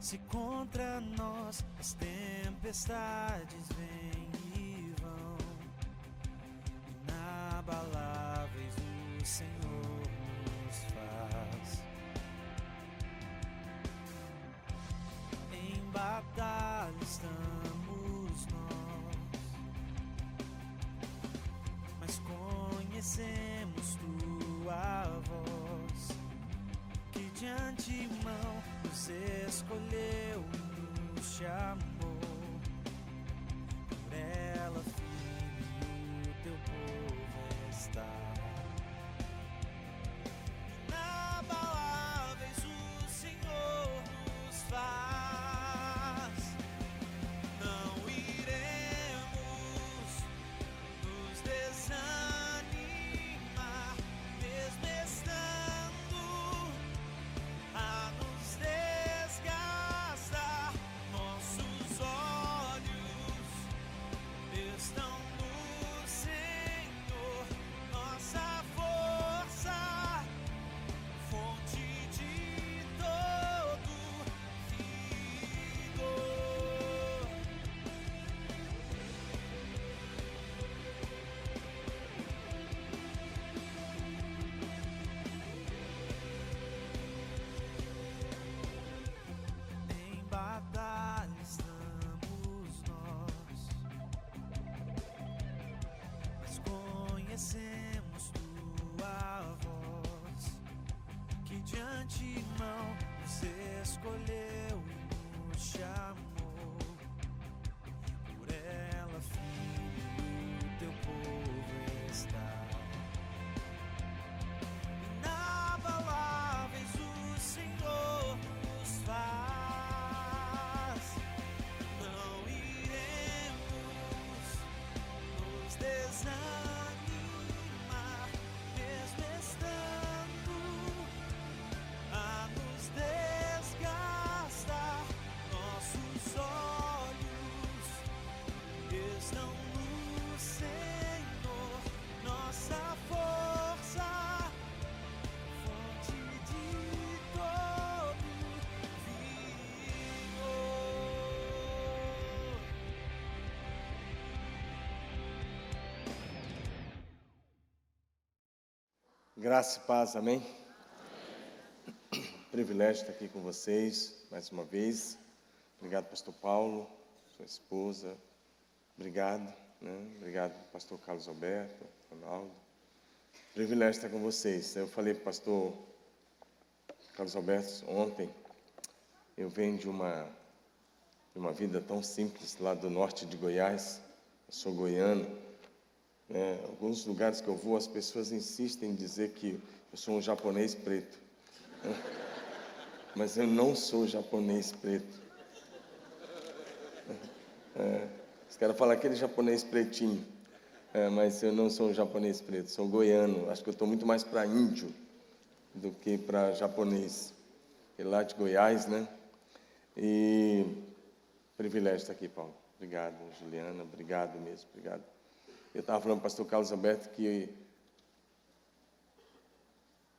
Se contra nós as tempestades vêm e vão, inabaláveis o Senhor nos faz. Em batalha estamos nós, mas conhecemos tua voz, que de antemão nos escolheu e nos chamou. Por ela, filho, o teu povo está. Inabaláveis o Senhor nos faz. Não iremos nos desanimar, mesmo estando a nos desgastar. Nossos olhos estão no Senhor, nossa força, fonte de todo vigor. Em batalha estamos nós, mas conhecemos tua voz, que de antemão nos escolheu e nos chamou. Por ela, filho, o teu povo está. Inabaláveis o Senhor nos faz. Não iremos nos desanimar, mesmo estando a nos desgastar. Nossos olhos estão no Senhor, nossa força, fonte de todo vigor. Graça e paz, amém? Privilégio estar aqui com vocês mais uma vez. Obrigado, pastor Paulo, sua esposa. Obrigado, né? Obrigado, pastor Carlos Alberto, Ronaldo. Privilégio estar com vocês. Eu falei para o pastor Carlos Alberto ontem, eu venho de uma vida tão simples lá do norte de Goiás. Eu sou goiano. Alguns lugares que eu vou, as pessoas insistem em dizer que eu sou um japonês preto. Mas eu não sou japonês preto. Os caras falam aquele japonês pretinho. Mas eu não sou um japonês preto, sou goiano. Acho que eu estou muito mais para índio do que para japonês. E lá de Goiás, né? E privilégio estar aqui, Paulo. Obrigado, Juliana. Obrigado mesmo, obrigado. Eu estava falando para o pastor Carlos Alberto que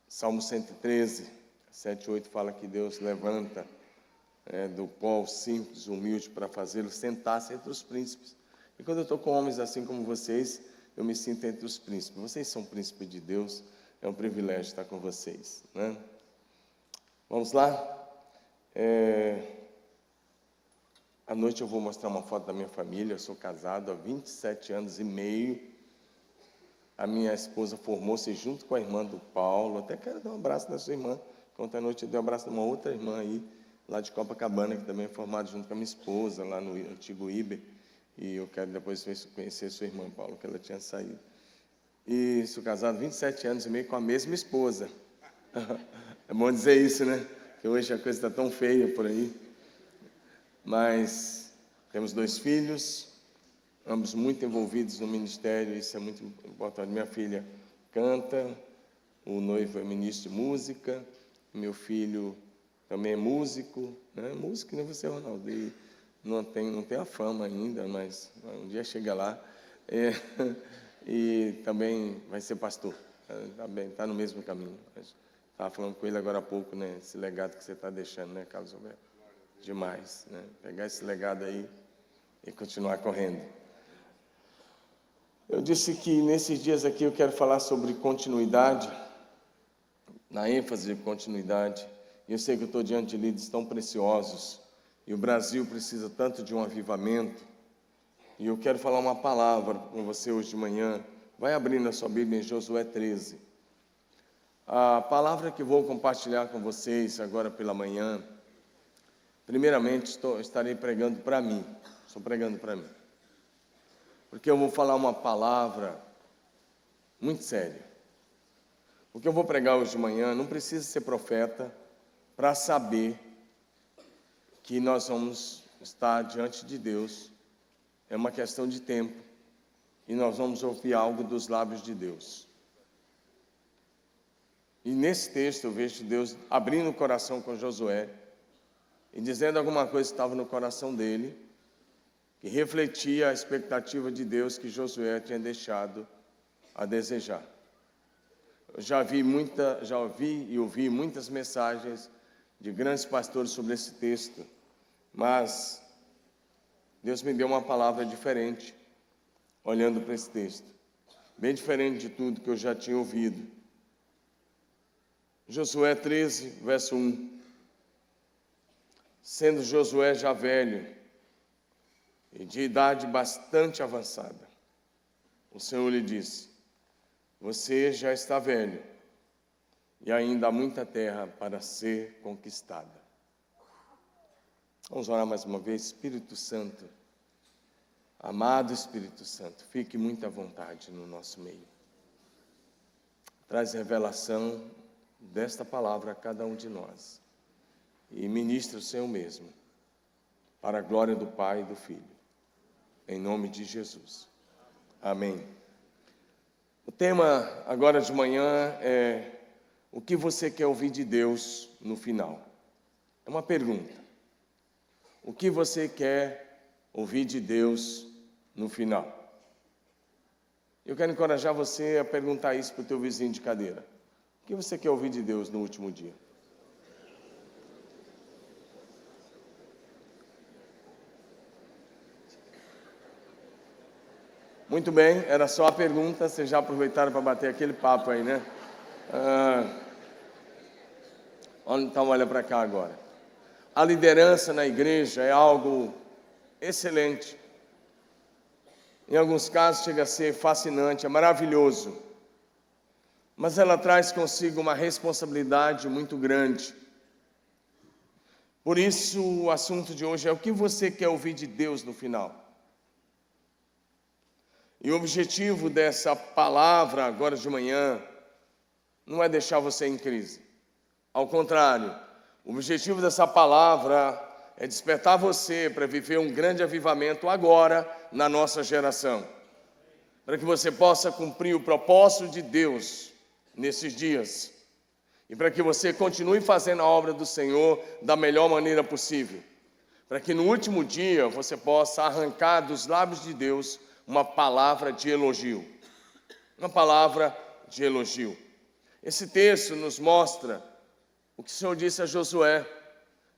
Salmo 113, 7 e 8 fala que Deus levanta do pó o simples, humilde, para fazê-lo sentar-se entre os príncipes. E quando eu estou com homens assim como vocês, eu me sinto entre os príncipes. Vocês são príncipes de Deus, é um privilégio estar com vocês, né? Vamos lá? À noite eu vou mostrar uma foto da minha família. Eu sou casado há 27 anos e meio. A minha esposa formou-se junto com a irmã do Paulo. Até quero dar um abraço na sua irmã. Ontem à noite eu dei um abraço de uma outra irmã aí, lá de Copacabana, que também é formada junto com a minha esposa, lá no antigo Iber. E eu quero depois conhecer a sua irmã, Paulo, que ela tinha saído. E sou casado há 27 anos e meio com a mesma esposa. É bom dizer isso, né? Que hoje a coisa está tão feia por aí. Mas temos 2 filhos, ambos muito envolvidos no ministério, isso é muito importante. Minha filha canta, o noivo é ministro de música, meu filho também é músico, né? Músico, nem você, Ronaldo, e não tem a fama ainda, mas um dia chega lá. E também vai ser pastor, está no mesmo caminho. Estava falando com ele agora há pouco, né? Esse legado que você está deixando, né, Carlos Alberto? demais, né? Pegar esse legado aí e continuar correndo. Eu disse que nesses dias aqui eu quero falar sobre continuidade, na ênfase de continuidade. E eu sei que eu estou diante de líderes tão preciosos, e o Brasil precisa tanto de um avivamento. E eu quero falar uma palavra com você hoje de manhã. Vai abrindo a sua Bíblia em Josué 13. A palavra que vou compartilhar com vocês agora pela manhã, primeiramente estarei pregando para mim. Estou pregando para mim. Porque eu vou falar uma palavra muito séria. O que eu vou pregar hoje de manhã, não precisa ser profeta para saber que nós vamos estar diante de Deus. É uma questão de tempo. E nós vamos ouvir algo dos lábios de Deus. E nesse texto eu vejo Deus abrindo o coração com Josué e dizendo alguma coisa que estava no coração dele, que refletia a expectativa de Deus que Josué tinha deixado a desejar. Eu já ouvi e ouvi muitas mensagens de grandes pastores sobre esse texto, mas Deus me deu uma palavra diferente, olhando para esse texto, bem diferente de tudo que eu já tinha ouvido. Josué 13, verso 1. Sendo Josué já velho e de idade bastante avançada, o Senhor lhe disse: você já está velho e ainda há muita terra para ser conquistada. Vamos orar mais uma vez. Espírito Santo, amado Espírito Santo, fique muito à vontade no nosso meio. Traz revelação desta palavra a cada um de nós e ministra o Senhor mesmo, para a glória do Pai e do Filho, em nome de Jesus. Amém. O tema agora de manhã é: o que você quer ouvir de Deus no final? É uma pergunta. O que você quer ouvir de Deus no final? Eu quero encorajar você a perguntar isso para o teu vizinho de cadeira. O que você quer ouvir de Deus no último dia? Muito bem, era só a pergunta, vocês já aproveitaram para bater aquele papo aí, né? Então olha para cá agora. A liderança na igreja é algo excelente. Em alguns casos chega a ser fascinante, é maravilhoso. Mas ela traz consigo uma responsabilidade muito grande. Por isso o assunto de hoje é: o que você quer ouvir de Deus no final? E o objetivo dessa palavra agora de manhã não é deixar você em crise. Ao contrário, o objetivo dessa palavra é despertar você para viver um grande avivamento agora na nossa geração. Para que você possa cumprir o propósito de Deus nesses dias. E para que você continue fazendo a obra do Senhor da melhor maneira possível. Para que no último dia você possa arrancar dos lábios de Deus uma palavra de elogio. Uma palavra de elogio. Esse texto nos mostra o que o Senhor disse a Josué.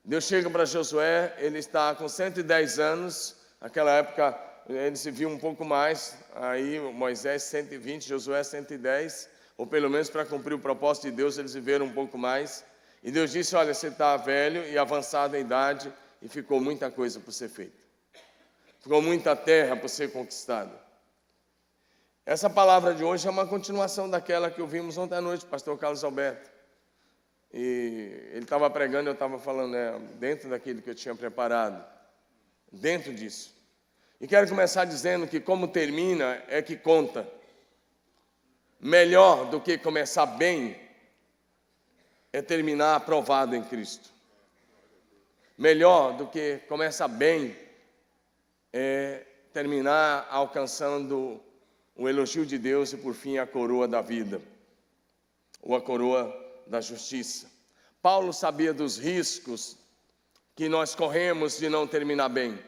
Deus chega para Josué, ele está com 110 anos, naquela época ele se viu um pouco mais, aí Moisés 120, Josué 110, ou pelo menos para cumprir o propósito de Deus eles viveram um pouco mais. E Deus disse: olha, você está velho e avançado em idade e ficou muita coisa por ser feita. Ficou muita terra por ser conquistada. Essa palavra de hoje é uma continuação daquela que ouvimos ontem à noite, pastor Carlos Alberto. E ele estava pregando, eu estava falando, dentro daquilo que eu tinha preparado. Dentro disso. E quero começar dizendo que como termina é que conta. Melhor do que começar bem é terminar aprovado em Cristo. Melhor do que começar bem é terminar alcançando o elogio de Deus e, por fim, a coroa da vida, ou a coroa da justiça. Paulo sabia dos riscos que nós corremos de não terminar bem.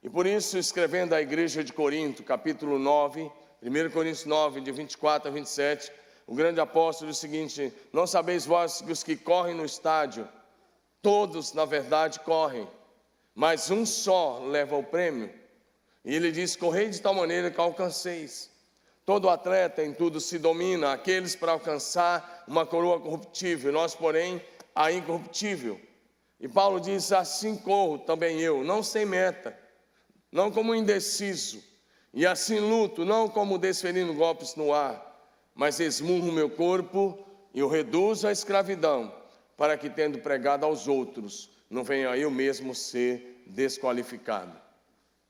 E por isso, escrevendo à igreja de Corinto, capítulo 9, 1 Coríntios 9, de 24 a 27, o grande apóstolo diz o seguinte: não sabeis vós que os que correm no estádio, todos, na verdade, correm, mas um só leva o prêmio. E ele diz: correi de tal maneira que alcanceis. Todo atleta em tudo se domina, aqueles para alcançar uma coroa corruptível, nós, porém, a incorruptível. E Paulo diz: assim corro também eu, não sem meta, não como indeciso, e assim luto, não como desferindo golpes no ar, mas esmurro o meu corpo e o reduzo à escravidão, para que, tendo pregado aos outros, não venha eu mesmo ser desqualificado.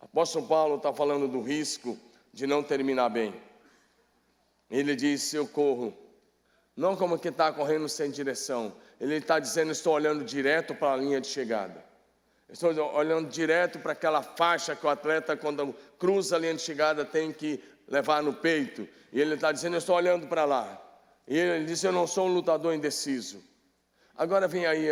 O apóstolo Paulo está falando do risco de não terminar bem. Ele diz: eu corro, não como que está correndo sem direção. Ele está dizendo: estou olhando direto para a linha de chegada. Estou olhando direto para aquela faixa que o atleta, quando cruza a linha de chegada, tem que levar no peito. E ele está dizendo: eu estou olhando para lá. E ele diz: eu não sou um lutador indeciso. Agora vem aí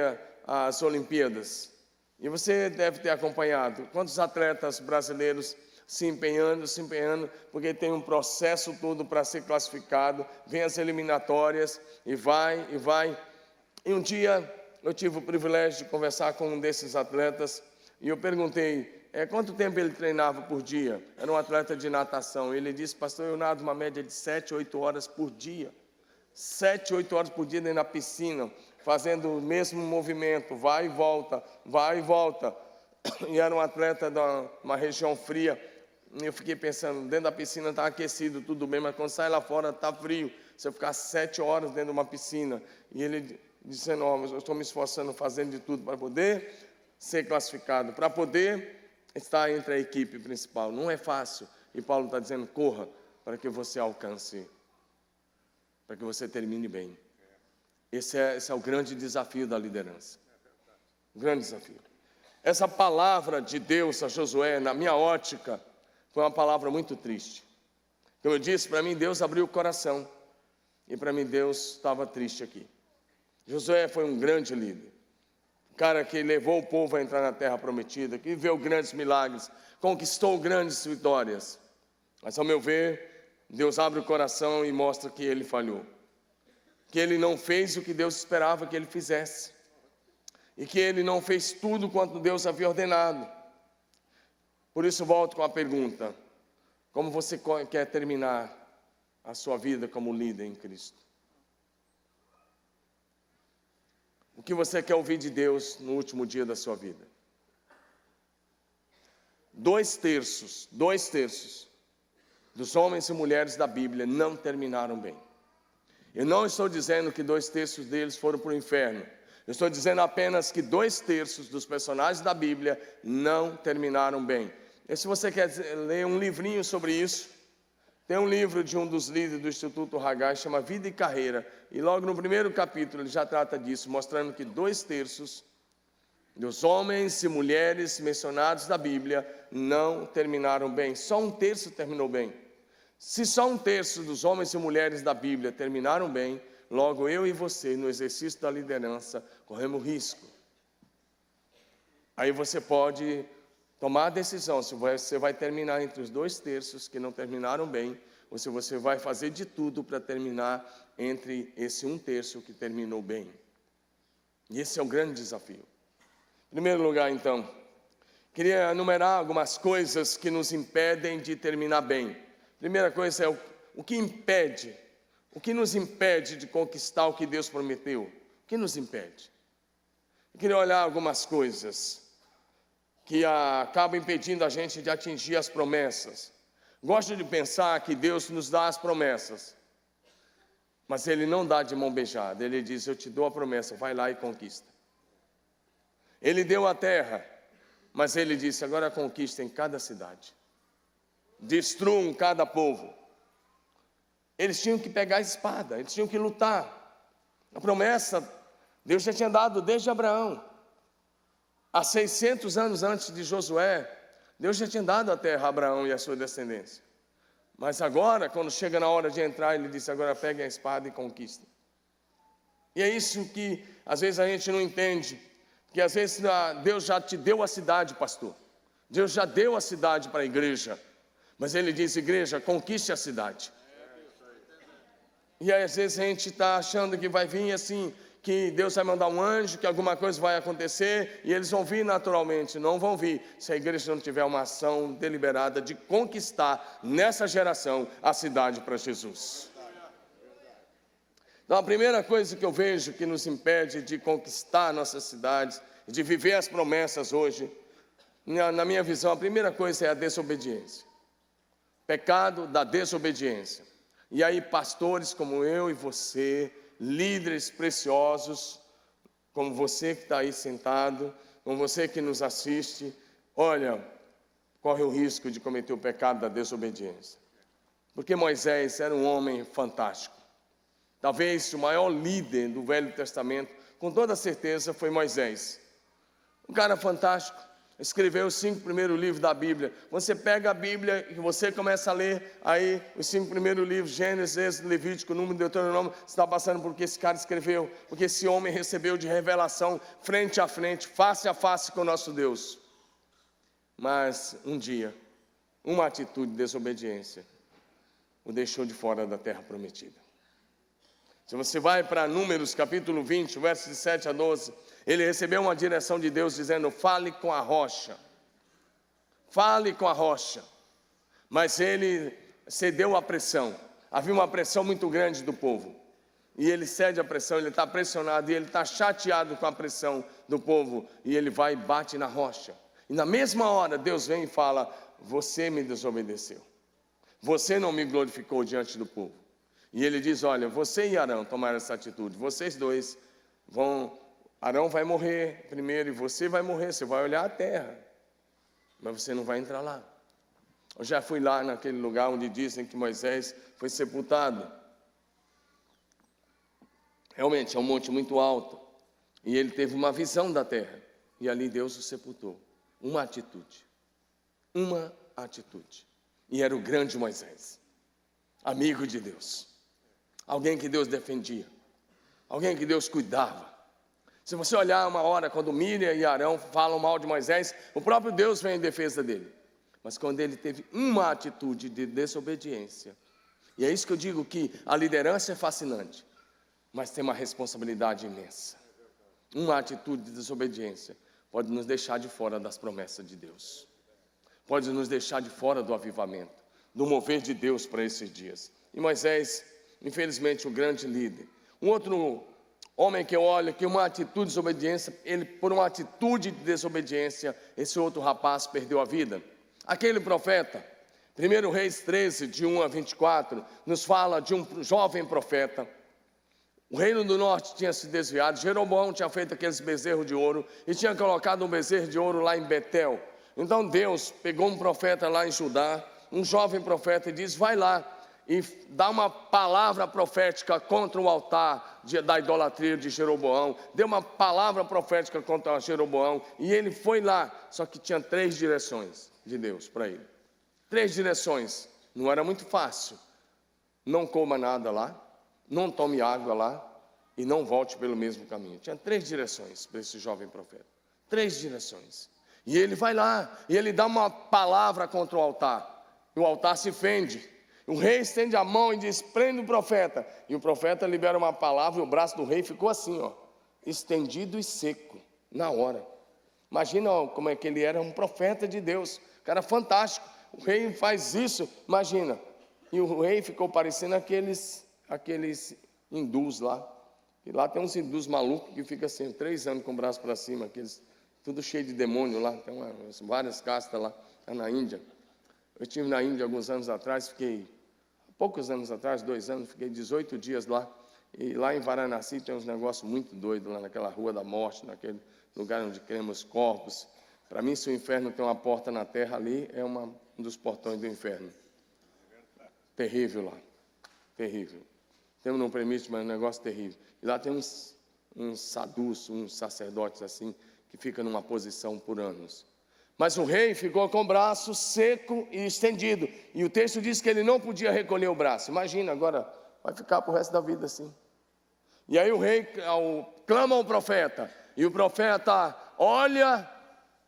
as Olimpíadas. E você deve ter acompanhado quantos atletas brasileiros se empenhando, porque tem um processo todo para ser classificado, vem as eliminatórias, e vai. E um dia eu tive o privilégio de conversar com um desses atletas, e eu perguntei, quanto tempo ele treinava por dia? Era um atleta de natação. Ele disse: pastor, eu nado uma média de 7, 8 horas por dia. 7, 8 horas por dia dentro da piscina, fazendo o mesmo movimento, vai e volta. E era um atleta de uma região fria. Eu fiquei pensando, dentro da piscina está aquecido, tudo bem, mas quando sai lá fora está frio. Se eu ficar 7 horas dentro de uma piscina. E ele disse: não, eu estou me esforçando, fazendo de tudo para poder ser classificado, para poder estar entre a equipe principal. Não é fácil. E Paulo está dizendo: corra para que você alcance, para que você termine bem. Esse é o grande desafio da liderança. O grande desafio. Essa palavra de Deus a Josué, na minha ótica, foi uma palavra muito triste. Como eu disse, para mim Deus abriu o coração. E para mim Deus estava triste aqui. Josué foi um grande líder. Um cara que levou o povo a entrar na terra prometida, que viveu grandes milagres, conquistou grandes vitórias. Mas, ao meu ver, Deus abre o coração e mostra que ele falhou. Que ele não fez o que Deus esperava que ele fizesse. E que ele não fez tudo quanto Deus havia ordenado. Por isso volto com a pergunta: como você quer terminar a sua vida como líder em Cristo? O que você quer ouvir de Deus no último dia da sua vida? 2/3 dos homens e mulheres da Bíblia não terminaram bem. Eu não estou dizendo que 2/3 deles foram para o inferno. Eu estou dizendo apenas que 2/3 dos personagens da Bíblia não terminaram bem. E se você quer ler um livrinho sobre isso, tem um livro de um dos líderes do Instituto Haggai, chama Vida e Carreira. E logo no primeiro capítulo ele já trata disso, mostrando que 2/3 dos homens e mulheres mencionados da Bíblia não terminaram bem. Só 1/3 terminou bem. Se só 1/3 dos homens e mulheres da Bíblia terminaram bem, logo eu e você, no exercício da liderança, corremos risco. Aí você pode tomar a decisão se você vai terminar entre os 2/3 que não terminaram bem, ou se você vai fazer de tudo para terminar entre esse 1/3 que terminou bem. E esse é o grande desafio. Em primeiro lugar, então, queria enumerar algumas coisas que nos impedem de terminar bem. Primeira coisa é o que impede. O que nos impede de conquistar o que Deus prometeu? O que nos impede? Eu queria olhar algumas coisas que acabam impedindo a gente de atingir as promessas. Gosto de pensar que Deus nos dá as promessas, mas Ele não dá de mão beijada. Ele diz: eu te dou a promessa, vai lá e conquista. Ele deu a terra, mas Ele disse: agora conquista em cada cidade. Destruam cada povo. Eles tinham que pegar a espada, eles tinham que lutar. A promessa, Deus já tinha dado desde Abraão. Há 600 anos antes de Josué, Deus já tinha dado a terra a Abraão e a sua descendência. Mas agora, quando chega na hora de entrar, Ele disse: agora peguem a espada e conquistem. E é isso que às vezes a gente não entende. Porque às vezes Deus já te deu a cidade, pastor. Deus já deu a cidade para a igreja. Mas Ele diz: igreja, conquiste a cidade. E aí, às vezes a gente está achando que vai vir assim, que Deus vai mandar um anjo, que alguma coisa vai acontecer, e eles vão vir naturalmente. Não vão vir se a igreja não tiver uma ação deliberada de conquistar nessa geração a cidade para Jesus. Então a primeira coisa que eu vejo que nos impede de conquistar nossas cidades, de viver as promessas hoje, na minha visão, a primeira coisa é a desobediência. Pecado da desobediência. E aí pastores como eu e você, líderes preciosos, como você que está aí sentado, como você que nos assiste, olha, corre o risco de cometer o pecado da desobediência. Porque Moisés era um homem fantástico. Talvez o maior líder do Velho Testamento, com toda certeza, foi Moisés. Um cara fantástico, escreveu os 5 primeiros livros da Bíblia. Você pega a Bíblia e você começa a ler aí os 5 primeiros livros, Gênesis, Êxodo, Levítico, Número, Deuteronômio. Você está passando por que esse cara escreveu, porque esse homem recebeu de revelação, frente a frente, face a face com o nosso Deus. Mas um dia, uma atitude de desobediência o deixou de fora da terra prometida. Se você vai para Números capítulo 20, versos de 7 a 12, ele recebeu uma direção de Deus dizendo: fale com a rocha. Fale com a rocha. Mas ele cedeu à pressão. Havia uma pressão muito grande do povo. E ele cede à pressão, ele está pressionado, e ele está chateado com a pressão do povo. E ele vai e bate na rocha. E na mesma hora Deus vem e fala: você me desobedeceu. Você não me glorificou diante do povo. E ele diz: olha, você e Arão tomaram essa atitude. Vocês dois vão... Arão vai morrer primeiro e você vai morrer. Você vai olhar a terra, mas você não vai entrar lá. Eu já fui lá naquele lugar onde dizem que Moisés foi sepultado. Realmente é um monte muito alto. E ele teve uma visão da terra. E ali Deus o sepultou. Uma atitude. Uma atitude. E era o grande Moisés. Amigo de Deus. Alguém que Deus defendia. Alguém que Deus cuidava. Se você olhar uma hora, quando Miriam e Arão falam mal de Moisés, o próprio Deus vem em defesa dele. Mas quando ele teve uma atitude de desobediência, e é isso que eu digo, que a liderança é fascinante, mas tem uma responsabilidade imensa. Uma atitude de desobediência pode nos deixar de fora das promessas de Deus. Pode nos deixar de fora do avivamento, do mover de Deus para esses dias. E Moisés, infelizmente, um grande líder. Um outro homem que eu olho, que uma atitude de desobediência, ele, por uma atitude de desobediência, esse outro rapaz perdeu a vida. Aquele profeta, 1 Reis 13, de 1 a 24, nos fala de um jovem profeta. O reino do norte tinha se desviado, Jeroboão tinha feito aqueles bezerros de ouro e tinha colocado um bezerro de ouro lá em Betel. Então Deus pegou um profeta lá em Judá, um jovem profeta, e diz: vai lá e dá uma palavra profética contra o altar da idolatria de Jeroboão. Deu uma palavra profética contra Jeroboão, e ele foi lá. Só que tinha 3 direções de Deus para ele. 3 direções, não era muito fácil. Não coma nada lá, não tome água lá, e não volte pelo mesmo caminho. Tinha 3 direções para esse jovem profeta. 3 direções. E ele vai lá, e ele dá uma palavra contra o altar, e o altar se fende. O rei estende a mão e diz: prende o profeta. E o profeta libera uma palavra, e o braço do rei ficou assim, ó, estendido e seco, na hora. Imagina como é que ele era, um profeta de Deus, cara fantástico. O rei faz isso, imagina. E o rei ficou parecendo aqueles hindus lá. E lá tem uns hindus malucos que ficam assim, 3 anos com o braço para cima, aqueles, tudo cheio de demônio lá. Tem várias castas lá na Índia. Eu estive na Índia alguns anos atrás, poucos anos atrás, 2 anos, fiquei 18 dias lá. E lá em Varanasi tem uns negócios muito doidos, lá naquela Rua da Morte, naquele lugar onde queremos corpos. Para mim, se o inferno tem uma porta na terra ali, é um dos portões do inferno. Terrível lá, terrível. Temos não permite, mas é um negócio terrível. E lá tem uns sadhus, uns sacerdotes assim, que ficam numa posição por anos. Mas o rei ficou com o braço seco e estendido. E o texto diz que ele não podia recolher o braço. Imagina, agora vai ficar para o resto da vida assim. E aí o rei clama ao profeta. E o profeta olha,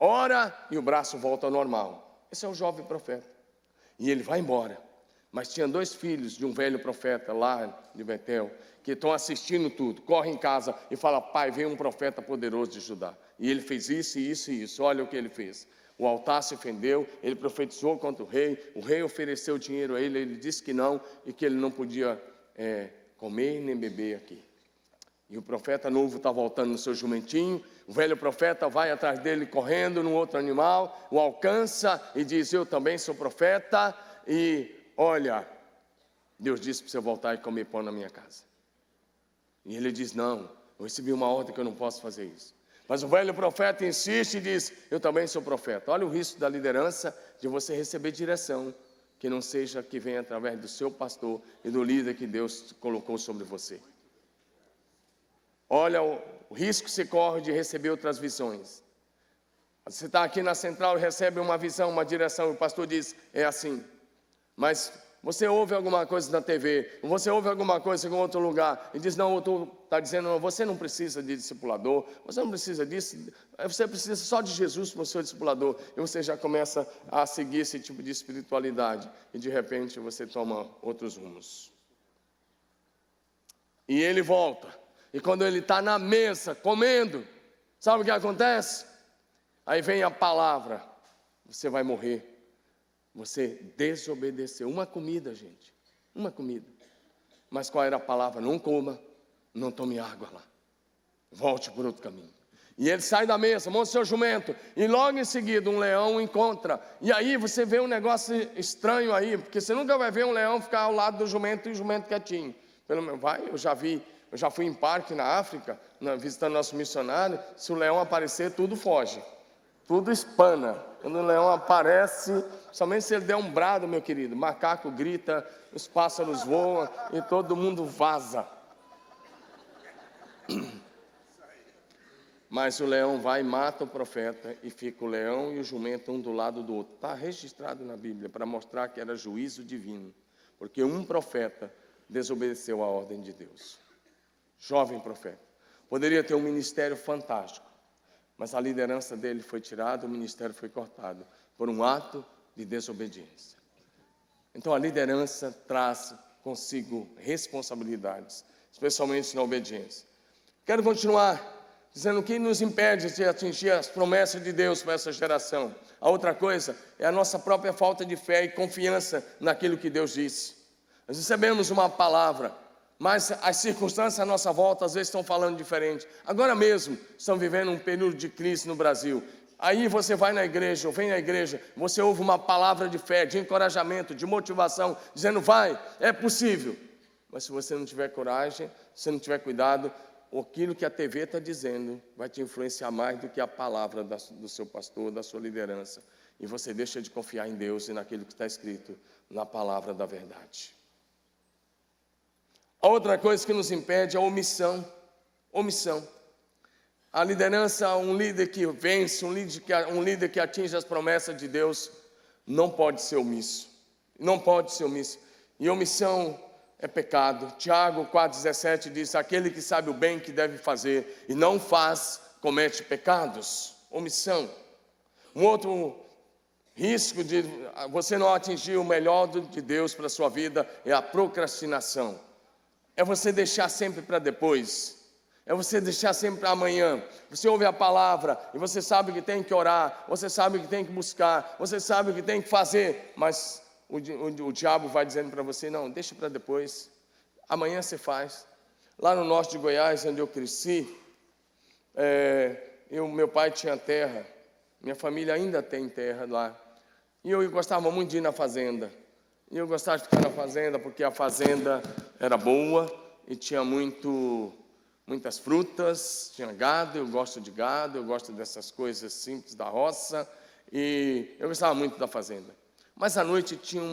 ora, e o braço volta ao normal. Esse é o jovem profeta. E ele vai embora. Mas tinha 2 filhos de um velho profeta lá de Betel, que estão assistindo tudo. Corre em casa e fala: pai, veio um profeta poderoso de Judá. E ele fez isso, isso e isso. Olha o que ele fez. O altar se fendeu, ele profetizou contra o rei ofereceu dinheiro a ele disse que não, e que ele não podia comer nem beber aqui. E o profeta novo está voltando no seu jumentinho, o velho profeta vai atrás dele correndo no outro animal, o alcança e diz: eu também sou profeta, e olha, Deus disse para você voltar e comer pão na minha casa. E ele diz: não, eu recebi uma ordem que eu não posso fazer isso. Mas o velho profeta insiste e diz: eu também sou profeta. Olha o risco da liderança, de você receber direção, que não seja que venha através do seu pastor e do líder que Deus colocou sobre você. Olha o risco que se corre de receber outras visões. Você está aqui na central e recebe uma visão, uma direção, e o pastor diz: é assim. Mas você ouve alguma coisa na TV, você ouve alguma coisa em outro lugar, e diz: não, o outro está dizendo: não, você não precisa de discipulador, você não precisa disso, você precisa só de Jesus para o seu discipulador. E você já começa a seguir esse tipo de espiritualidade, e de repente você toma outros rumos. E ele volta, e quando ele está na mesa, comendo, sabe o que acontece? Aí vem a palavra: você vai morrer. Você desobedeceu. Uma comida, gente. Uma comida. Mas qual era a palavra? Não coma, não tome água lá. Volte por outro caminho. E ele sai da mesa, monta seu jumento. E logo em seguida um leão o encontra. E aí você vê um negócio estranho aí. Porque você nunca vai ver um leão ficar ao lado do jumento e o jumento quietinho. Pelo menos vai, eu já fui em parque na África, visitando nosso missionário. Se o leão aparecer, tudo foge. Tudo espana. Quando o leão aparece, somente se ele der um brado, meu querido, macaco grita, os pássaros voam e todo mundo vaza. Mas o leão vai e mata o profeta, e fica o leão e o jumento um do lado do outro. Está registrado na Bíblia para mostrar que era juízo divino, porque um profeta desobedeceu a ordem de Deus. Jovem profeta. Poderia ter um ministério fantástico, mas a liderança dele foi tirada, o ministério foi cortado por um ato de desobediência. Então a liderança traz consigo responsabilidades, especialmente na obediência. Quero continuar dizendo o que nos impede de atingir as promessas de Deus para essa geração. A outra coisa é a nossa própria falta de fé e confiança naquilo que Deus disse. Nós recebemos uma palavra, mas as circunstâncias à nossa volta às vezes estão falando diferente. Agora mesmo estão vivendo um período de crise no Brasil. Aí você vai na igreja, ou vem na igreja, você ouve uma palavra de fé, de encorajamento, de motivação, dizendo: vai, é possível. Mas se você não tiver coragem, se você não tiver cuidado, aquilo que a TV está dizendo vai te influenciar mais do que a palavra do seu pastor, da sua liderança. E você deixa de confiar em Deus e naquilo que está escrito na palavra da verdade. A outra coisa que nos impede é a omissão. Omissão. A liderança, um líder que vence, um líder que atinge as promessas de Deus, não pode ser omisso. Não pode ser omisso. E omissão é pecado. Tiago 4,17 diz: aquele que sabe o bem que deve fazer e não faz, comete pecados. Omissão. Um outro risco de você não atingir o melhor de Deus para a sua vida é a procrastinação. É você deixar sempre para depois. É você deixar sempre para amanhã. Você ouve a palavra e você sabe que tem que orar, você sabe que tem que buscar, você sabe que tem que fazer, mas o diabo vai dizendo para você: não, deixa para depois, amanhã você faz. Lá no norte de Goiás, onde eu cresci, meu pai tinha terra, minha família ainda tem terra lá, e eu gostava muito de ir na fazenda. E eu gostava de ficar na fazenda porque a fazenda era boa e tinha muitas frutas, tinha gado, eu gosto de gado, eu gosto dessas coisas simples da roça, e eu gostava muito da fazenda. Mas à noite tinha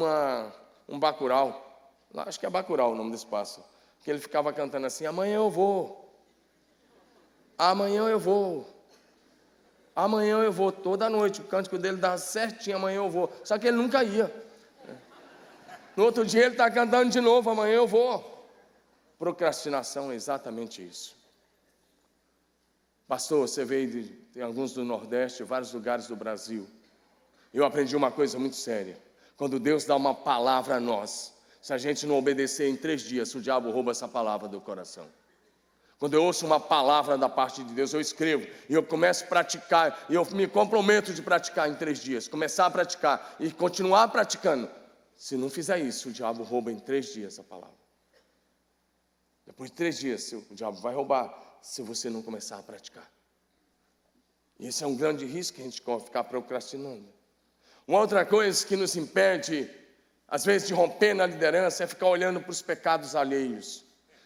um bacural, lá, acho que é bacural o nome desse pássaro, que ele ficava cantando assim: amanhã eu vou, amanhã eu vou, amanhã eu vou, toda noite, o cântico dele dava certinho: amanhã eu vou, só que ele nunca ia. No outro dia ele está cantando de novo: amanhã eu vou. Procrastinação é exatamente isso. Pastor, você veio de alguns do Nordeste, vários lugares do Brasil. Eu aprendi uma coisa muito séria. Quando Deus dá uma palavra a nós, se a gente não obedecer em 3 dias, o diabo rouba essa palavra do coração. Quando eu ouço uma palavra da parte de Deus, eu escrevo e eu começo a praticar, e eu me comprometo de praticar em 3 dias, começar a praticar e continuar praticando. Se não fizer isso, o diabo rouba em 3 dias a palavra. Depois de 3 dias, o diabo vai roubar se você não começar a praticar. E esse é um grande risco que a gente corre, ficar procrastinando. Uma outra coisa que nos impede, às vezes, de romper na liderança é ficar olhando para os pecados alheios,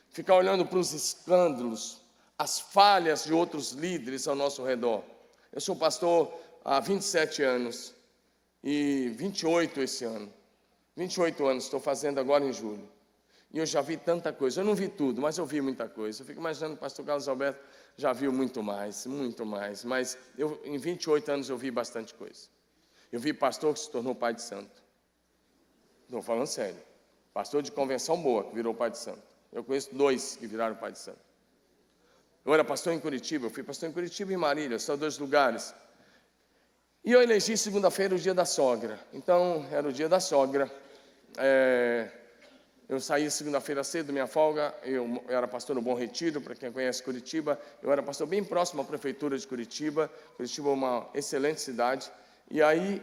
ficar olhando para os escândalos, as falhas de outros líderes ao nosso redor. Eu sou pastor há 27 anos e 28 esse ano. 28 anos, estou fazendo agora em julho. E eu já vi tanta coisa. Eu não vi tudo, mas eu vi muita coisa. Eu fico imaginando que o pastor Carlos Alberto já viu muito mais. Mas em 28 anos eu vi bastante coisa. Eu vi pastor que se tornou pai de santo. Estou falando sério. Pastor de convenção boa, que virou pai de santo. Eu conheço 2 que viraram pai de santo. Eu era pastor em Curitiba, eu fui pastor em Curitiba e em Marília, são 2 lugares. E eu elegi segunda-feira o dia da sogra. Então, era o dia da sogra. Eu saí segunda-feira cedo, minha folga. Eu era pastor no Bom Retiro, para quem conhece Curitiba. Eu era pastor bem próximo à prefeitura de Curitiba. Curitiba é uma excelente cidade. E aí,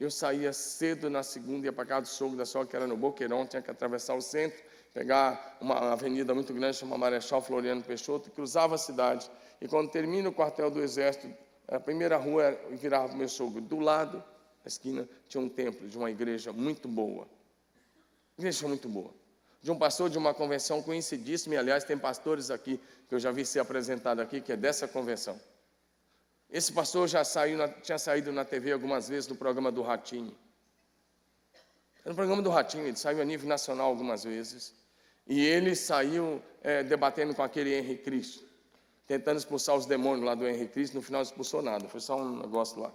eu saía cedo na segunda, ia para casa do sogro da sogra, que era no Boqueirão, tinha que atravessar o centro, pegar uma avenida muito grande, chamada Marechal Floriano Peixoto, e cruzava a cidade. E quando termina o quartel do Exército, a primeira rua virava para o meu sogro. Do lado, na esquina, tinha um templo de uma igreja muito boa. Igreja muito boa. De um pastor de uma convenção conhecidíssima, e aliás, tem pastores aqui, que eu já vi ser apresentado aqui, que é dessa convenção. Esse pastor já tinha saído na TV algumas vezes no programa do Ratinho. No programa do Ratinho, ele saiu a nível nacional algumas vezes. E ele saiu debatendo com aquele Henrique Cristo, tentando expulsar os demônios lá do Henrique Cristo. No final não expulsou nada, foi só um negócio lá.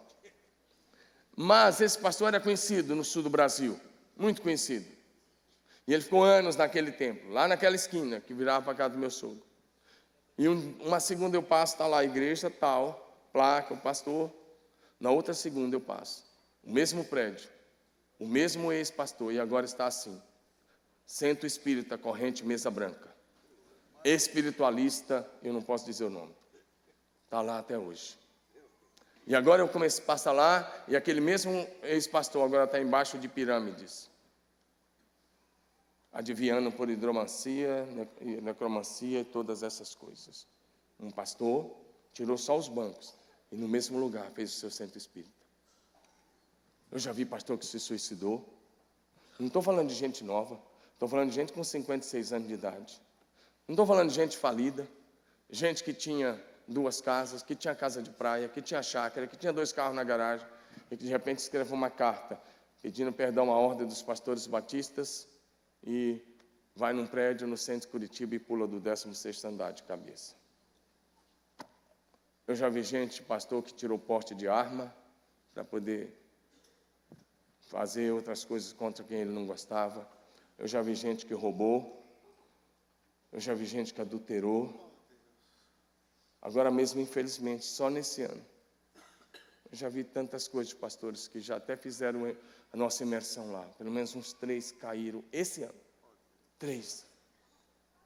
Mas esse pastor era conhecido no sul do Brasil, muito conhecido. E ele ficou anos naquele templo, lá naquela esquina, que virava para a casa do meu sogro. E uma segunda eu passo, está lá a igreja, tal, placa, o pastor. Na outra segunda eu passo, o mesmo prédio, o mesmo ex-pastor, e agora está assim. Centro Espírita, corrente, mesa branca. Espiritualista, eu não posso dizer o nome. Está lá até hoje. E agora eu começo a passar lá, e aquele mesmo ex-pastor agora está embaixo de pirâmides. Adivinhando por hidromancia, necromancia e todas essas coisas. Um pastor tirou só os bancos e no mesmo lugar fez o seu centro espírita. Eu já vi pastor que se suicidou. Não estou falando de gente nova, estou falando de gente com 56 anos de idade. Não estou falando de gente falida, gente que tinha 2 casas, que tinha casa de praia, que tinha chácara, que tinha 2 carros na garagem, e que de repente escreveu uma carta pedindo perdão à ordem dos pastores batistas e vai num prédio no centro de Curitiba e pula do 16º andar de cabeça. Eu já vi gente, pastor, que tirou porte de arma para poder fazer outras coisas contra quem ele não gostava. Eu já vi gente que roubou. Eu já vi gente que adulterou. Agora mesmo, infelizmente, só nesse ano, eu já vi tantas coisas de pastores que já até fizeram a nossa imersão lá. Pelo menos uns 3 caíram esse ano. 3.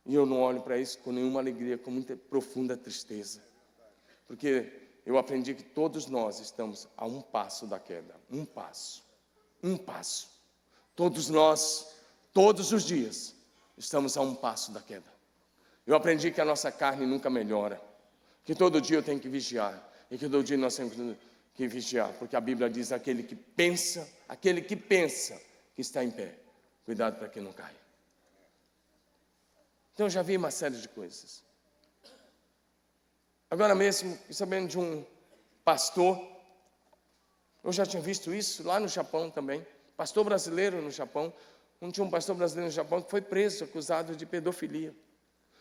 E eu não olho para isso com nenhuma alegria, com muita profunda tristeza. Porque eu aprendi que todos nós estamos a um passo da queda. Um passo. Um passo. Todos nós, todos os dias, estamos a um passo da queda. Eu aprendi que a nossa carne nunca melhora. Que todo dia eu tenho que vigiar. E que todo dia nós temos que vigiar. Porque a Bíblia diz, aquele que pensa que está em pé. Cuidado para que não caia. Então eu já vi uma série de coisas. Agora mesmo, sabendo de um pastor, eu já tinha visto isso lá no Japão também. Pastor brasileiro no Japão. Tinha um pastor brasileiro no Japão que foi preso, acusado de pedofilia.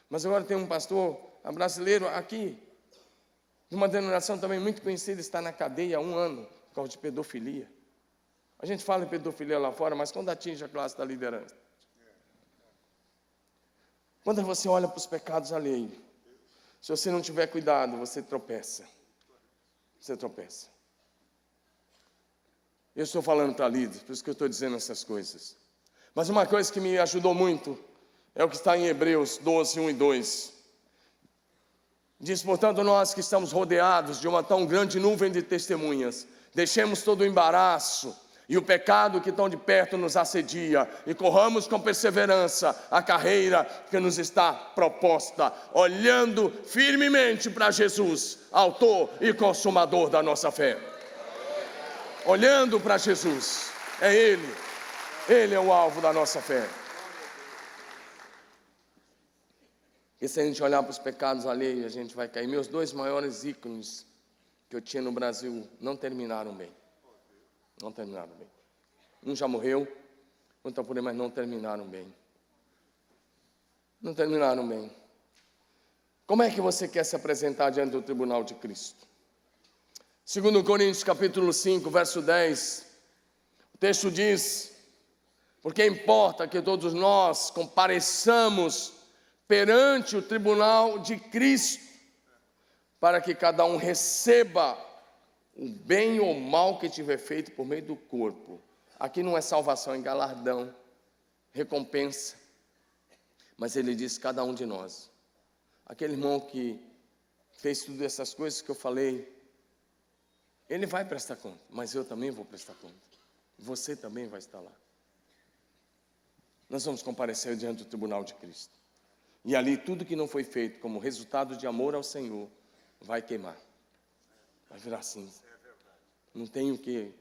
Mas agora tem um pastor brasileiro aqui, de uma denominação também muito conhecida, está na cadeia há 1 ano, por causa de pedofilia. A gente fala em pedofilia lá fora, mas quando atinge a classe da liderança? Quando você olha para os pecados alheios, se você não tiver cuidado, você tropeça. Você tropeça. Eu estou falando para líderes, por isso que eu estou dizendo essas coisas. Mas uma coisa que me ajudou muito é o que está em Hebreus 12, 1 e 2. Diz, portanto, nós que estamos rodeados de uma tão grande nuvem de testemunhas, deixemos todo o embaraço e o pecado que tão de perto nos assedia, e corramos com perseverança a carreira que nos está proposta, olhando firmemente para Jesus, autor e consumador da nossa fé. Olhando para Jesus, é Ele é o alvo da nossa fé. E se a gente olhar para os pecados alheios, a gente vai cair. Meus 2 maiores ícones que eu tinha no Brasil não terminaram bem. Não terminaram bem. Um já morreu, outro está por aí, mas não terminaram bem. Não terminaram bem. Como é que você quer se apresentar diante do tribunal de Cristo? 2 Coríntios capítulo 5, verso 10, o texto diz, porque importa que todos nós compareçamos perante o tribunal de Cristo, para que cada um receba o bem ou mal que tiver feito por meio do corpo. Aqui não é salvação, é galardão, recompensa. Mas ele diz, cada um de nós. Aquele irmão que fez tudo essas coisas que eu falei, ele vai prestar conta, mas eu também vou prestar conta. Você também vai estar lá. Nós vamos comparecer diante do tribunal de Cristo. E ali tudo que não foi feito como resultado de amor ao Senhor, vai queimar. Vai virar cinza. Não tem o que.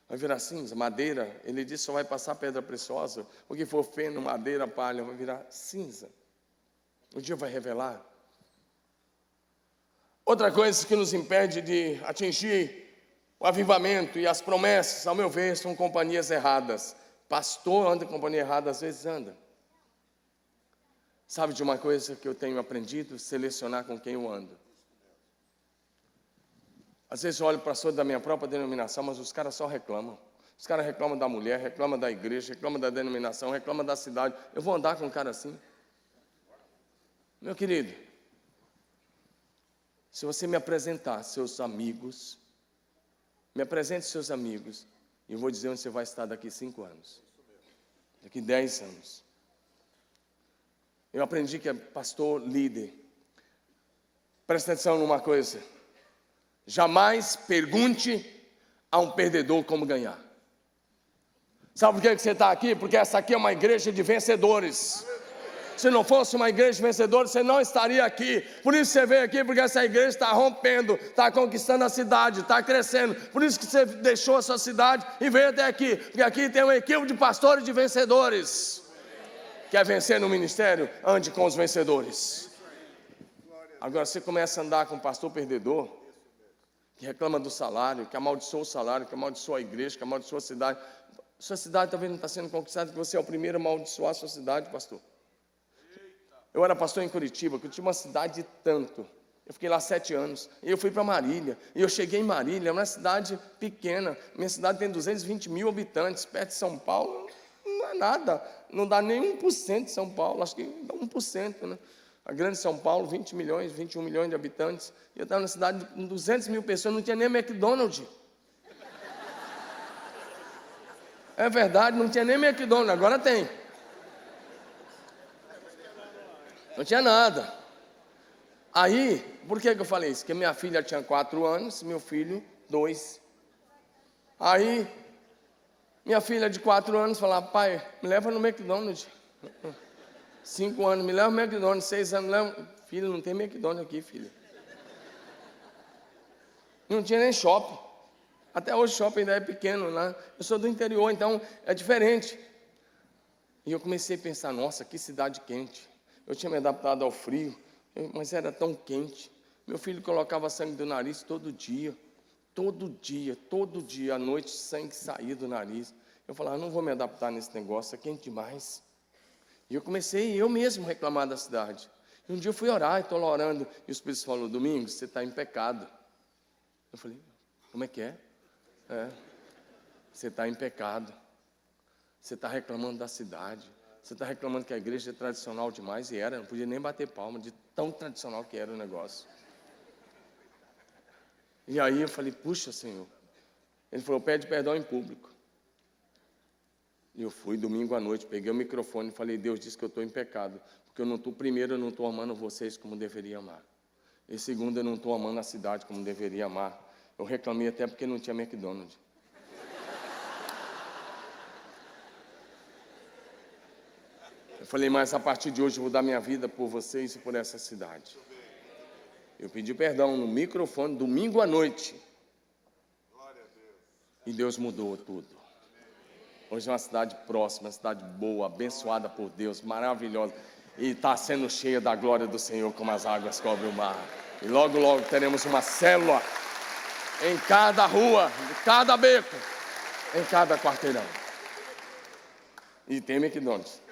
Vai virar cinza, madeira, ele disse só vai passar pedra preciosa. O que for feno, madeira, palha, vai virar cinza. O dia vai revelar. Outra coisa que nos impede de atingir o avivamento e as promessas, ao meu ver, são companhias erradas. Pastor anda em companhia errada, às vezes anda. Sabe de uma coisa que eu tenho aprendido? Selecionar com quem eu ando. Às vezes eu olho para a pessoa da minha própria denominação, mas os caras só reclamam. Os caras reclamam da mulher, reclamam da igreja, reclamam da denominação, reclamam da cidade. Eu vou andar com um cara assim? Meu querido, se você me apresentar seus amigos, me apresente seus amigos, e eu vou dizer onde você vai estar daqui 5 anos, daqui 10 anos. Eu aprendi que é pastor líder. Presta atenção numa coisa. Jamais pergunte a um perdedor como ganhar. Sabe por que você está aqui? Porque essa aqui é uma igreja de vencedores. Se não fosse uma igreja de vencedores, você não estaria aqui. Por isso você veio aqui, porque essa igreja está rompendo, está conquistando a cidade, está crescendo. Por isso que você deixou a sua cidade e veio até aqui. Porque aqui tem uma equipe de pastores de vencedores. Quer vencer no ministério? Ande com os vencedores. Agora você começa a andar com um pastor perdedor, que reclama do salário, que amaldiçoa o salário, que amaldiçoa a igreja, que amaldiçoa a cidade. Sua cidade talvez não está sendo conquistada, porque você é o primeiro a amaldiçoar a sua cidade, pastor. Eu era pastor em Curitiba, que eu tinha uma cidade de tanto. Eu fiquei lá 7 anos. E eu fui para Marília. E eu cheguei em Marília, é uma cidade pequena. Minha cidade tem 220 mil habitantes, perto de São Paulo. Não é nada. Não dá nem 1% de São Paulo. Acho que dá 1%, né? A grande São Paulo, 20 milhões, 21 milhões de habitantes. E eu estava na cidade com 200 mil pessoas, não tinha nem McDonald's. É verdade, não tinha nem McDonald's, agora tem. Não tinha nada. Aí, por que eu falei isso? Porque minha filha tinha 4 anos, meu filho 2. Aí, minha filha de 4 anos falava, pai, me leva no McDonald's. 5 anos, me leva no McDonald's. 6 anos, me leva. Filho, não tem McDonald's aqui, filha. Não tinha nem shopping. Até hoje o shopping ainda é pequeno, né? Eu sou do interior, então é diferente. E eu comecei a pensar, nossa, que cidade quente. Eu tinha me adaptado ao frio, mas era tão quente. Meu filho colocava sangue do nariz todo dia, à noite, sangue saía do nariz. Eu falava, não vou me adaptar nesse negócio, é quente demais. E eu comecei eu mesmo reclamar da cidade. E um dia eu fui orar, estou lá orando, e o Espírito falou, Domingos, você está em pecado. Eu falei, como é que é? Você está em pecado. Você está reclamando da cidade. Você está reclamando que a igreja é tradicional demais, e era, não podia nem bater palma, de tão tradicional que era o negócio. E aí eu falei, puxa, Senhor, Ele falou, pede perdão em público. E eu fui domingo à noite, peguei o microfone e falei, Deus disse que eu estou em pecado, porque primeiro eu não estou amando vocês como deveria amar. E segundo, eu não estou amando a cidade como deveria amar. Eu reclamei até porque não tinha McDonald's. Eu falei, mas a partir de hoje eu vou dar minha vida por vocês e por essa cidade. Eu pedi perdão no microfone, domingo à noite. E Deus mudou tudo. Hoje é uma cidade próxima, uma cidade boa, abençoada por Deus, maravilhosa. E está sendo cheia da glória do Senhor, como as águas cobrem o mar. E logo, logo teremos uma célula em cada rua, em cada beco, em cada quarteirão. E tem McDonald's.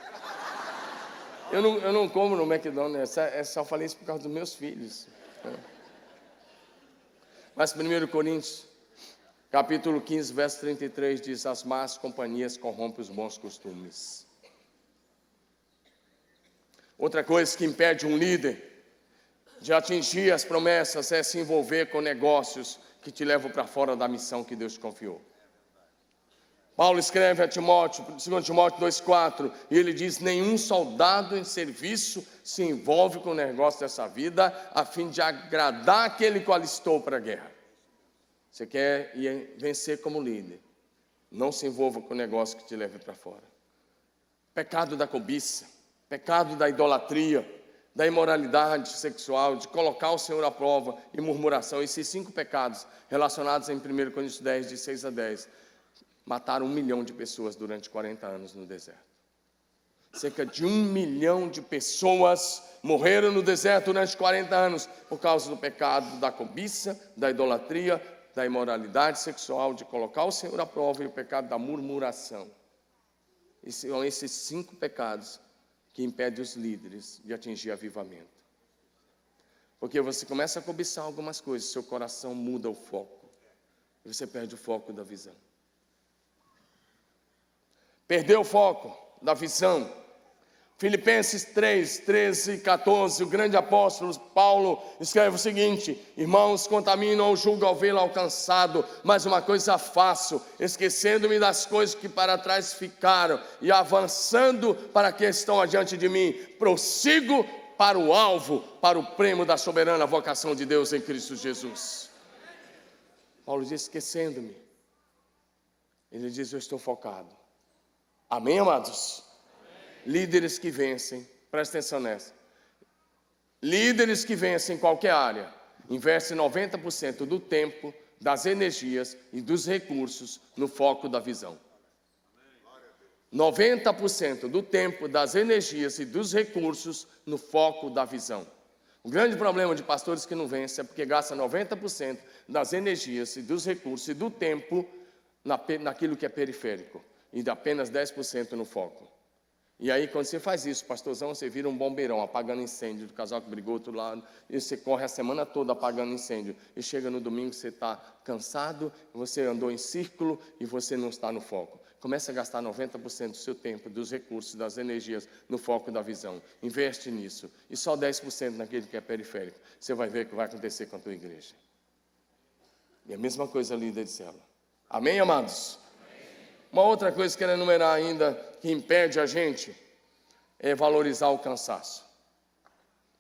Eu não como no McDonald's, só falei isso por causa dos meus filhos. Mas 1 Coríntios, capítulo 15, verso 33, diz, as más companhias corrompem os bons costumes. Outra coisa que impede um líder de atingir as promessas é se envolver com negócios que te levam para fora da missão que Deus te confiou. Paulo escreve a Timóteo, 2 Timóteo 2,4, e ele diz, nenhum soldado em serviço se envolve com o negócio dessa vida, a fim de agradar aquele que alistou para a guerra. Você quer vencer como líder, não se envolva com o negócio que te leve para fora. Pecado da cobiça, pecado da idolatria, da imoralidade sexual, de colocar o Senhor à prova e murmuração. Esses 5 pecados relacionados em 1 Coríntios 10, de 6 a 10, mataram 1 milhão de pessoas durante 40 anos no deserto. Cerca de 1 milhão de pessoas morreram no deserto durante 40 anos por causa do pecado da cobiça, da idolatria, da imoralidade sexual, de colocar o Senhor à prova e o pecado da murmuração. São esses 5 pecados que impedem os líderes de atingir avivamento. Porque você começa a cobiçar algumas coisas, seu coração muda o foco, e você perde o foco da visão. Perdeu o foco da visão. Filipenses 3, 13 e 14, o grande apóstolo Paulo escreve o seguinte, irmãos, contaminam ou julgo ao vê-lo alcançado, mas uma coisa faço, esquecendo-me das coisas que para trás ficaram e avançando para que estão adiante de mim, prossigo para o alvo, para o prêmio da soberana vocação de Deus em Cristo Jesus. Paulo diz, esquecendo-me. Ele diz, eu estou focado. Amém, amados? Amém. Líderes que vencem, presta atenção nessa. Líderes que vencem em qualquer área, investem 90% do tempo, das energias e dos recursos no foco da visão. 90% do tempo, das energias e dos recursos no foco da visão. O grande problema de pastores que não vencem é porque gastam 90% das energias e dos recursos e do tempo naquilo que é periférico. E dá apenas 10% no foco. E aí, quando você faz isso, pastorzão, você vira um bombeirão, apagando incêndio, do casal que brigou do outro lado, e você corre a semana toda apagando incêndio, e chega no domingo, você está cansado, você andou em círculo, e você não está no foco. Começa a gastar 90% do seu tempo, dos recursos, das energias, no foco da visão. Investe nisso, e só 10% naquele que é periférico. Você vai ver o que vai acontecer com a tua igreja. E a mesma coisa, líder de célula. Amém, amados? Uma outra coisa que eu quero enumerar ainda, que impede a gente, é valorizar o cansaço.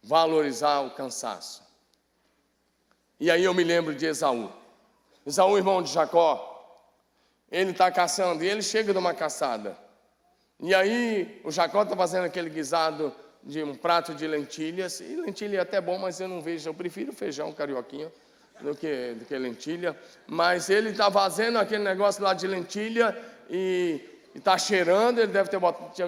Valorizar o cansaço. E aí eu me lembro de Esaú. Esaú, irmão de Jacó, ele está caçando, e ele chega de uma caçada. E aí o Jacó está fazendo aquele guisado de um prato de lentilhas, e lentilha é até bom, mas eu prefiro feijão carioquinha do que lentilha. Mas ele está fazendo aquele negócio lá de lentilha, e está cheirando, ele deve ter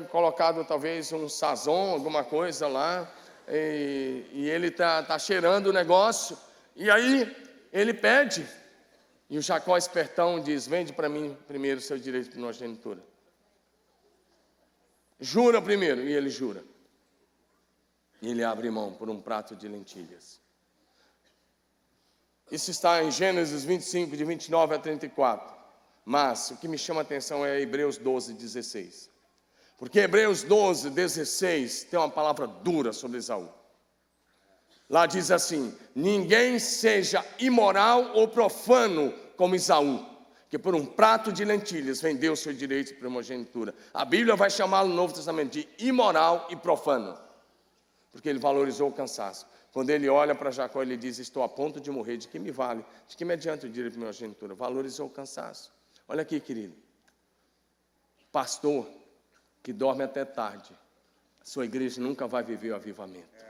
colocado talvez um sazon, alguma coisa lá, e ele está cheirando o negócio, e aí ele pede, e o Jacó espertão diz, vende para mim primeiro o seu direito de primogenitura. Jura primeiro, e ele jura. E ele abre mão por um prato de lentilhas. Isso está em Gênesis 25, de 29 a 34. Mas o que me chama a atenção é Hebreus 12, 16. Porque Hebreus 12, 16 tem uma palavra dura sobre Esaú. Lá diz assim, ninguém seja imoral ou profano como Esaú, que por um prato de lentilhas vendeu seu direito de primogenitura. A Bíblia vai chamá-lo no Novo Testamento de imoral e profano, porque ele valorizou o cansaço. Quando ele olha para Jacó, ele diz: estou a ponto de morrer, de que me vale? De que me adianta o direito de primogenitura? Valorizou o cansaço. Olha aqui, querido. Pastor que dorme até tarde, sua igreja nunca vai viver o avivamento.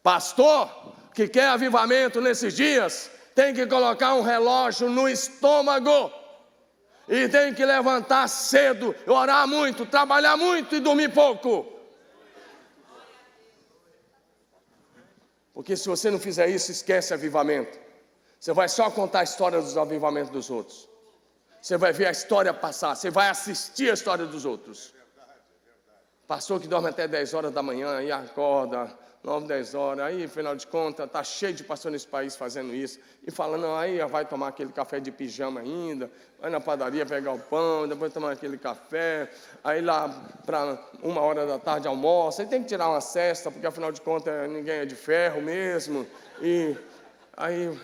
Pastor que quer avivamento nesses dias, tem que colocar um relógio no estômago, e tem que levantar cedo, orar muito, trabalhar muito e dormir pouco. Porque se você não fizer isso, esquece avivamento. Você vai só contar a história dos avivamentos dos outros. Você vai ver a história passar, você vai assistir a história dos outros. Pastor que dorme até 10 horas da manhã e acorda 9, 10 horas, aí, afinal de contas, está cheio de pastor nesse país fazendo isso, e fala: não, aí vai tomar aquele café de pijama ainda, vai na padaria pegar o pão, depois tomar aquele café, aí lá para 1 da tarde almoça, aí tem que tirar uma cesta, porque afinal de contas ninguém é de ferro mesmo, e aí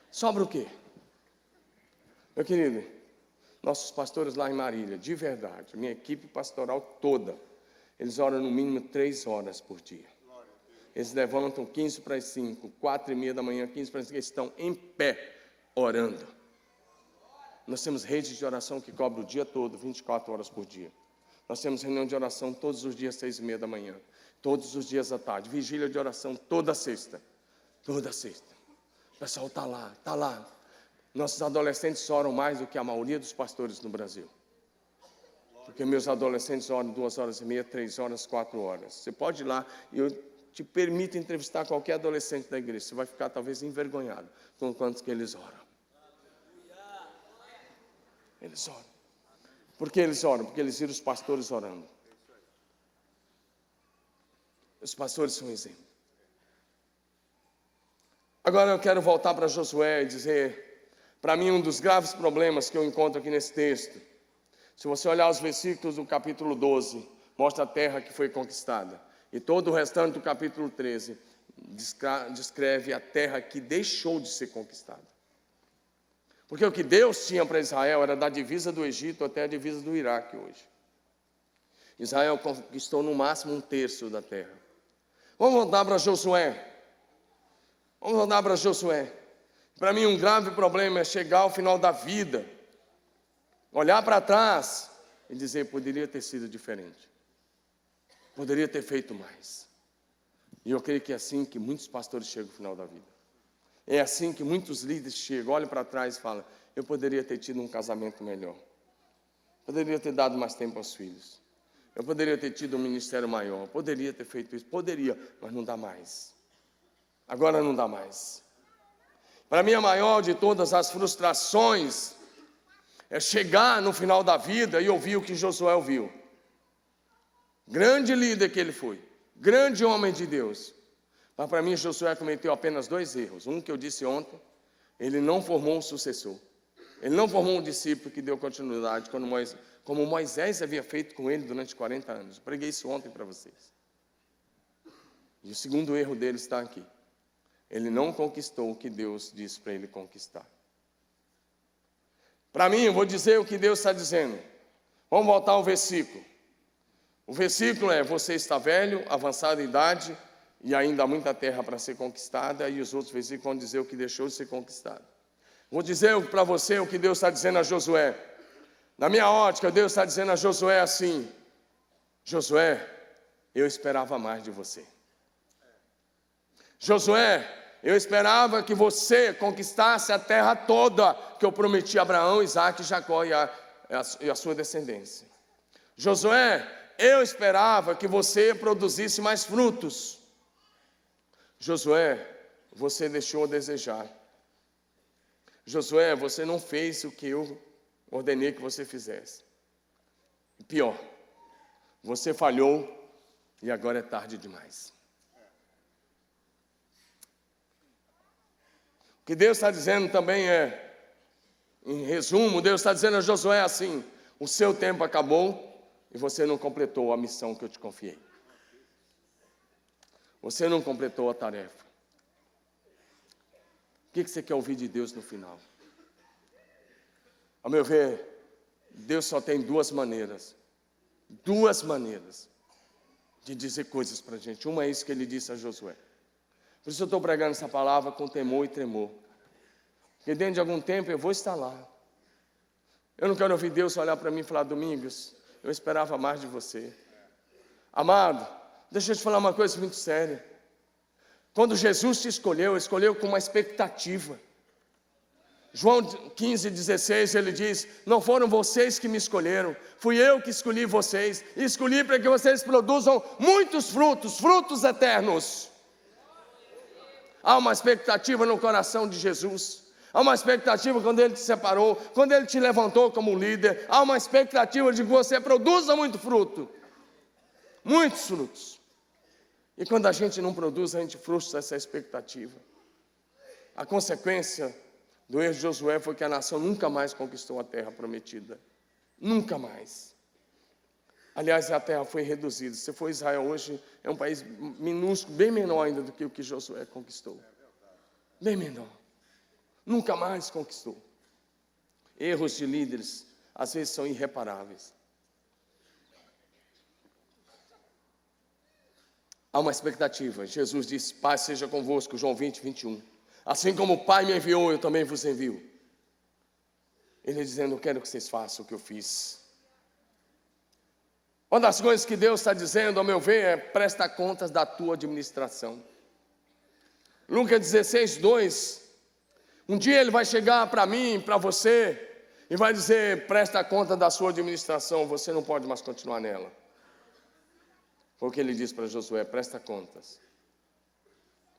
sobra o quê? Meu querido, nossos pastores lá em Marília, de verdade, minha equipe pastoral toda, eles oram no mínimo 3 horas por dia. Eles levantam 15 para as 5, 4:30 da manhã, 15 para as 5, eles estão em pé, orando. Nós temos redes de oração que cobrem o dia todo, 24 horas por dia. Nós temos reunião de oração todos os dias, 6:30 da manhã, todos os dias à tarde. Vigília de oração toda sexta. Toda sexta. O pessoal está lá, está lá. Nossos adolescentes oram mais do que a maioria dos pastores no Brasil. Porque meus adolescentes oram 2h30, 3 horas, 4 horas. Você pode ir lá e eu te permito entrevistar qualquer adolescente da igreja. Você vai ficar talvez envergonhado com quantos que eles oram. Eles oram. Por que eles oram? Porque eles viram os pastores orando. Os pastores são um exemplo. Agora eu quero voltar para Josué e dizer, para mim, um dos graves problemas que eu encontro aqui nesse texto, se você olhar os versículos do capítulo 12, mostra a terra que foi conquistada. E todo o restante do capítulo 13 descreve a terra que deixou de ser conquistada. Porque o que Deus tinha para Israel era da divisa do Egito até a divisa do Iraque hoje. Israel conquistou no máximo 1/3 da terra. Vamos voltar para Josué. Vamos voltar para Josué. Para mim, um grave problema é chegar ao final da vida, olhar para trás e dizer: poderia ter sido diferente. Poderia ter feito mais. E eu creio que é assim que muitos pastores chegam ao final da vida. É assim que muitos líderes chegam, olham para trás e falam: eu poderia ter tido um casamento melhor. Poderia ter dado mais tempo aos filhos. Eu poderia ter tido um ministério maior. Poderia ter feito isso. Poderia, mas não dá mais. Agora não dá mais. Para mim, a maior de todas as frustrações é chegar no final da vida e ouvir o que Josué ouviu. Grande líder que ele foi, grande homem de Deus. Mas para mim, Josué cometeu apenas 2 erros. Um que eu disse ontem: ele não formou um sucessor. Ele não formou um discípulo que deu continuidade, como Moisés havia feito com ele durante 40 anos. Eu preguei isso ontem para vocês. E o segundo erro dele está aqui. Ele não conquistou o que Deus disse para ele conquistar. Para mim, eu vou dizer o que Deus está dizendo. Vamos voltar ao versículo. O versículo é: você está velho, avançada idade, e ainda há muita terra para ser conquistada. E os outros versículos vão dizer o que deixou de ser conquistado. Vou dizer para você o que Deus está dizendo a Josué. Na minha ótica, Deus está dizendo a Josué assim: Josué, eu esperava mais de você. Josué, eu esperava que você conquistasse a terra toda que eu prometi a Abraão, Isaque, Jacó e a sua descendência. Josué, eu esperava que você produzisse mais frutos. Josué, você deixou a desejar. Josué, você não fez o que eu ordenei que você fizesse. E pior, você falhou e agora é tarde demais. O que Deus está dizendo também é, em resumo, Deus está dizendo a Josué assim: o seu tempo acabou e você não completou a missão que eu te confiei. Você não completou a tarefa. O que você quer ouvir de Deus no final? Ao meu ver, Deus só tem duas maneiras de dizer coisas para a gente. Uma é isso que ele disse a Josué. Por isso eu estou pregando essa palavra com temor e tremor. Porque dentro de algum tempo eu vou estar lá. Eu não quero ouvir Deus olhar para mim e falar: Domingos, eu esperava mais de você. Amado, deixa eu te falar uma coisa muito séria. Quando Jesus te escolheu com uma expectativa. João 15:16, ele diz: não foram vocês que me escolheram, fui eu que escolhi vocês, e escolhi para que vocês produzam muitos frutos, frutos eternos. Há uma expectativa no coração de Jesus, há uma expectativa quando Ele te separou, quando Ele te levantou como líder, há uma expectativa de que você produza muito fruto, muitos frutos. E quando a gente não produz, a gente frustra essa expectativa. A consequência do erro de Josué foi que a nação nunca mais conquistou a terra prometida. Nunca mais. Aliás, a terra foi reduzida. Se for Israel hoje, é um país minúsculo, bem menor ainda do que o que Josué conquistou. Bem menor. Nunca mais conquistou. Erros de líderes, às vezes, são irreparáveis. Há uma expectativa. Jesus disse: Pai seja convosco, João 20:21. Assim como o Pai me enviou, eu também vos envio. Ele dizendo: eu quero que vocês façam o que eu fiz. Uma das coisas que Deus está dizendo, ao meu ver, é: presta contas da tua administração. Lucas 16:2. Um dia Ele vai chegar para mim, para você, e vai dizer: presta conta da sua administração, você não pode mais continuar nela. Foi o que Ele disse para Josué: presta contas.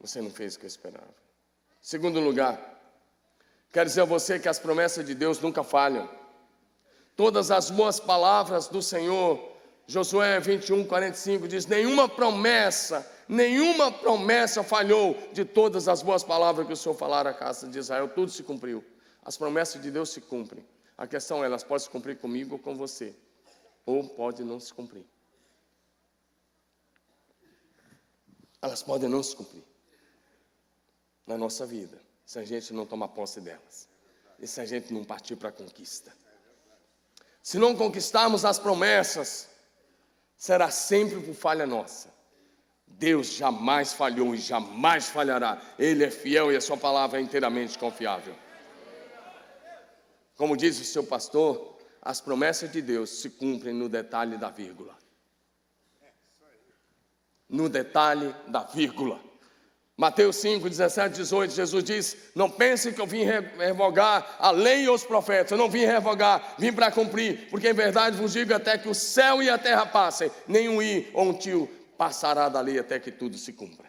Você não fez o que eu esperava. Segundo lugar, quero dizer a você que as promessas de Deus nunca falham. Todas as boas palavras do Senhor, Josué 21:45 diz: nenhuma promessa falhou de todas as boas palavras que o Senhor falara à casa de Israel, tudo se cumpriu. As promessas de Deus se cumprem. A questão é: elas podem se cumprir comigo ou com você, ou pode não se cumprir. Elas podem não se cumprir na nossa vida, se a gente não tomar posse delas, e se a gente não partir para a conquista. Se não conquistarmos as promessas, será sempre por falha nossa. Deus jamais falhou e jamais falhará. Ele é fiel e a sua palavra é inteiramente confiável. Como diz o seu pastor, as promessas de Deus se cumprem no detalhe da vírgula. No detalhe da vírgula. Mateus 5:17-18, Jesus diz: não pense que eu vim revogar a lei e os profetas. Eu não vim revogar, vim para cumprir. Porque em verdade vos digo, até que o céu e a terra passem, nenhum i ou um tio passará da lei até que tudo se cumpra.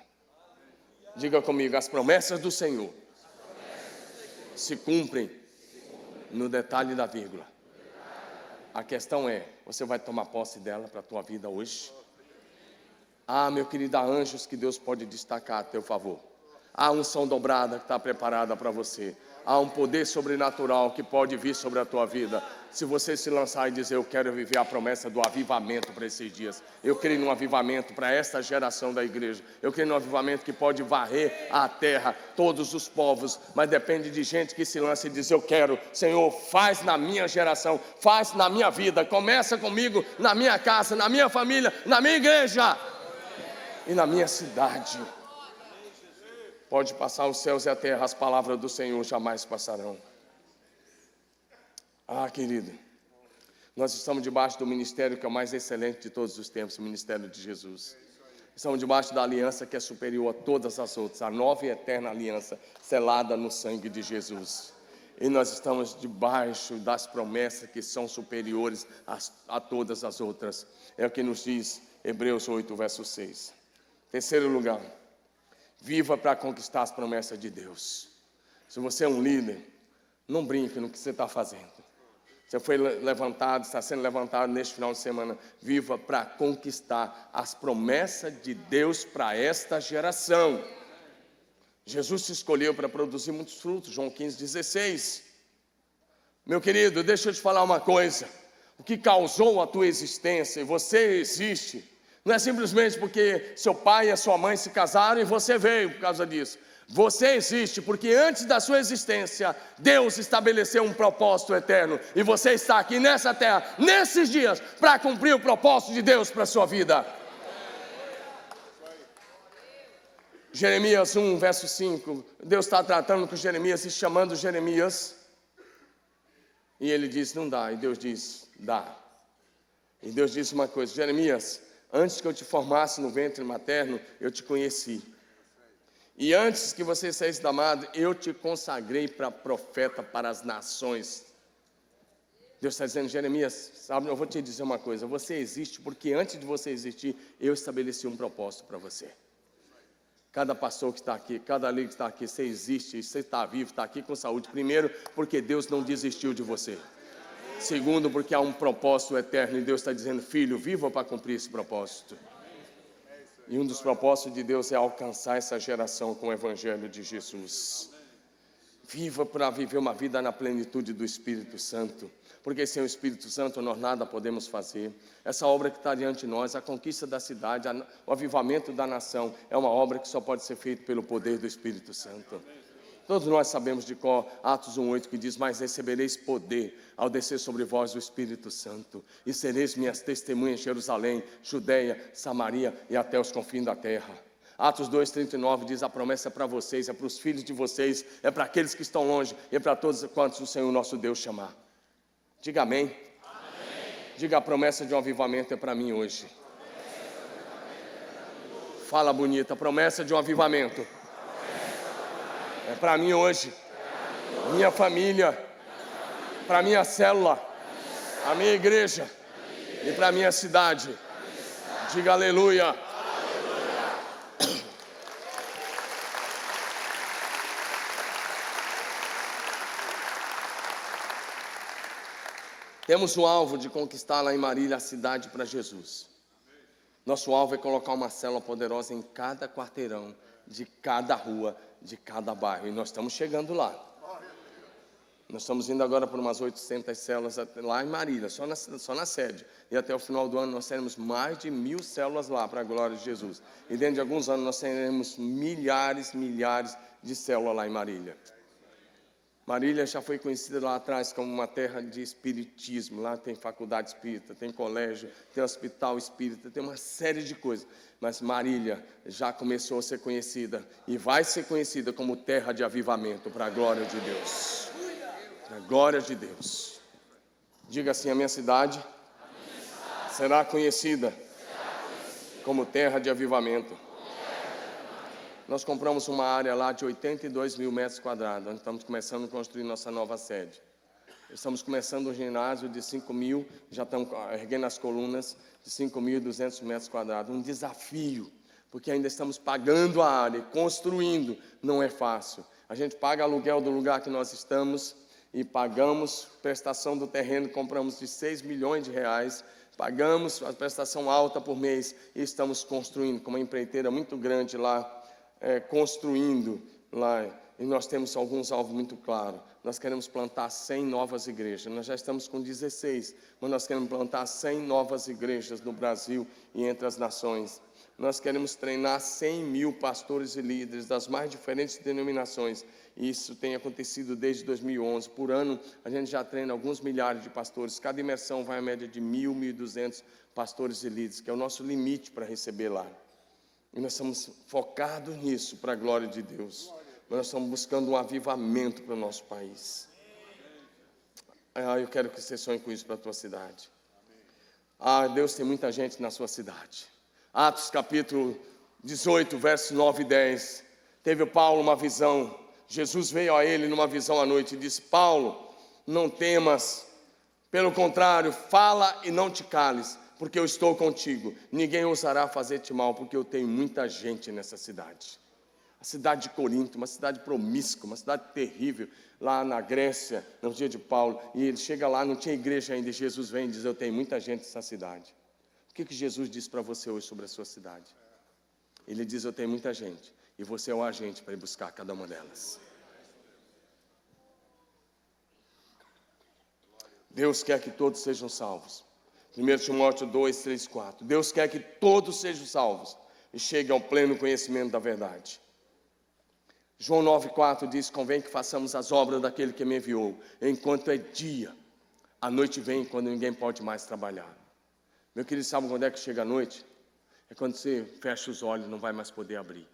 Diga comigo: as promessas do Senhor se cumprem no detalhe da vírgula. A questão é: você vai tomar posse dela para a tua vida hoje? Ah, meu querido, há anjos que Deus pode destacar a teu favor. Há unção dobrada que está preparada para você. Há um poder sobrenatural que pode vir sobre a tua vida. Se você se lançar e dizer: eu quero viver a promessa do avivamento para esses dias. Eu creio num avivamento para esta geração da igreja. Eu creio num avivamento que pode varrer a terra, todos os povos. Mas depende de gente que se lança e diz: eu quero, Senhor, faz na minha geração, faz na minha vida. Começa comigo, na minha casa, na minha família, na minha igreja e na minha cidade. Pode passar os céus e a terra, as palavras do Senhor jamais passarão. Ah, querido, nós estamos debaixo do ministério que é o mais excelente de todos os tempos, o ministério de Jesus. Estamos debaixo da aliança que é superior a todas as outras, a nova e eterna aliança selada no sangue de Jesus. E nós estamos debaixo das promessas que são superiores a todas as outras. É o que nos diz Hebreus 8:6. Terceiro lugar, viva para conquistar as promessas de Deus. Se você é um líder, não brinque no que você está fazendo. Você foi levantado, está sendo levantado neste final de semana. Viva para conquistar as promessas de Deus para esta geração. Jesus te escolheu para produzir muitos frutos, João 15:16. Meu querido, deixa eu te falar uma coisa. O que causou a tua existência, e você existe, não é simplesmente porque seu pai e a sua mãe se casaram e você veio por causa disso. Você existe porque antes da sua existência, Deus estabeleceu um propósito eterno. E você está aqui nessa terra, nesses dias, para cumprir o propósito de Deus para a sua vida. Jeremias 1, verso 5. Deus está tratando com Jeremias e chamando Jeremias. E ele diz, não dá. E Deus diz, dá. E Deus disse uma coisa, Jeremias, antes que eu te formasse no ventre materno, eu te conheci. E antes que você saísse da madre, eu te consagrei para profeta para as nações. Deus está dizendo, Jeremias, sabe, eu vou te dizer uma coisa, você existe porque antes de você existir, eu estabeleci um propósito para você. Cada pastor que está aqui, cada líder que está aqui, você existe, você está vivo, está aqui com saúde. Primeiro, porque Deus não desistiu de você. Segundo, porque há um propósito eterno e Deus está dizendo, filho, viva para cumprir esse propósito. E um dos propósitos de Deus é alcançar essa geração com o Evangelho de Jesus. Viva para viver uma vida na plenitude do Espírito Santo. Porque sem o Espírito Santo nós nada podemos fazer. Essa obra que está diante de nós, a conquista da cidade, o avivamento da nação, é uma obra que só pode ser feita pelo poder do Espírito Santo. Todos nós sabemos de cor, Atos 1,8, que diz, mas recebereis poder ao descer sobre vós o Espírito Santo, e sereis minhas testemunhas em Jerusalém, Judeia, Samaria e até os confins da terra. Atos 2,39 diz, a promessa é para vocês, é para os filhos de vocês, é para aqueles que estão longe, e é para todos quantos o Senhor nosso Deus chamar. Diga amém. Amém. Diga, a promessa de um avivamento é para mim hoje. Fala bonita, a promessa de um avivamento é para mim hoje, minha família, para minha célula, a minha igreja e para minha cidade. Diga aleluia. Temos o alvo de conquistar lá em Marília a cidade para Jesus. Nosso alvo é colocar uma célula poderosa em cada quarteirão, de cada rua, de cada bairro. E nós estamos chegando lá. Nós estamos indo agora por umas 800 células lá em Marília, só na sede. E até o final do ano nós teremos mais de 1000 células lá, para a glória de Jesus. E dentro de alguns anos nós teremos milhares de células lá em Marília. Marília já foi conhecida lá atrás como uma terra de espiritismo. Lá tem faculdade espírita, tem colégio, tem hospital espírita, tem uma série de coisas. Mas Marília já começou a ser conhecida e vai ser conhecida como terra de avivamento para a glória de Deus. Para a glória de Deus. Diga assim, a minha cidade será conhecida como terra de avivamento. Nós compramos uma área lá de 82 mil metros quadrados. Nós estamos começando a construir nossa nova sede. Estamos começando um ginásio de 5 mil, já estamos erguendo as colunas de 5.200 metros quadrados. Um desafio, porque ainda estamos pagando a área, construindo, não é fácil. A gente paga aluguel do lugar que nós estamos e pagamos prestação do terreno, compramos de 6 milhões de reais, pagamos a prestação alta por mês e estamos construindo com uma empreiteira muito grande lá, construindo lá, e nós temos alguns alvos muito claros. Nós queremos plantar 100 novas igrejas, nós já estamos com 16, mas nós queremos plantar 100 novas igrejas no Brasil e entre as nações. Nós queremos treinar 100 mil pastores e líderes das mais diferentes denominações, e isso tem acontecido desde 2011. Por ano, a gente já treina alguns milhares de pastores, cada imersão vai a média de 1.000, 1.200 pastores e líderes, que é o nosso limite para receber lá. E nós estamos focados nisso, para a glória de Deus. Nós estamos buscando um avivamento para o nosso país. Eu quero que você sonhe com isso para a tua cidade. Deus tem muita gente na sua cidade. Atos capítulo 18, versos 9 e 10. Teve o Paulo uma visão. Jesus veio a ele numa visão à noite e disse, Paulo, não temas. Pelo contrário, fala e não te cales, porque eu estou contigo. Ninguém ousará fazer-te mal, porque eu tenho muita gente nessa cidade. A cidade de Corinto, uma cidade promíscua, uma cidade terrível, lá na Grécia, no dia de Paulo. E ele chega lá, não tinha igreja ainda, e Jesus vem e diz, eu tenho muita gente nessa cidade. O que Jesus diz para você hoje sobre a sua cidade? Ele diz, eu tenho muita gente, e você é o agente para ir buscar cada uma delas. Deus quer que todos sejam salvos. 1 Timóteo 2, 3, 4. Deus quer que todos sejam salvos e cheguem ao pleno conhecimento da verdade. João 9,4 diz: convém que façamos as obras daquele que me enviou, enquanto é dia. A noite vem quando ninguém pode mais trabalhar. Meu querido, sabe quando é que chega a noite? É quando você fecha os olhos e não vai mais poder abrir.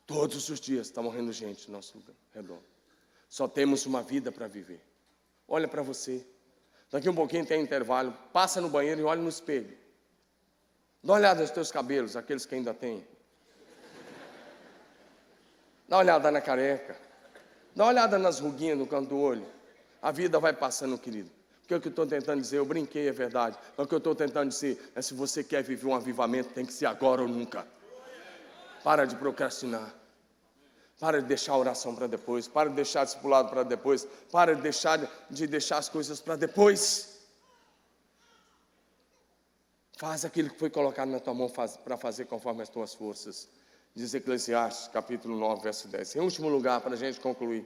Todos os dias está morrendo gente no nosso redor. Só temos uma vida para viver. Olha para você. Daqui um pouquinho tem intervalo. Passa no banheiro e olha no espelho. Dá uma olhada nos teus cabelos, aqueles que ainda têm. Dá uma olhada na careca. Dá uma olhada nas ruguinhas no canto do olho. A vida vai passando, querido. Porque o que eu estou tentando dizer, eu brinquei, é verdade. Mas o que eu estou tentando dizer é: se você quer viver um avivamento, tem que ser agora ou nunca. Para de procrastinar. Para de deixar a oração para depois. Para de deixar discipulado para depois. Para de deixar as coisas para depois. Faz aquilo que foi colocado na tua mão para fazer conforme as tuas forças. Diz Eclesiastes, capítulo 9, verso 10. Em último lugar, para a gente concluir.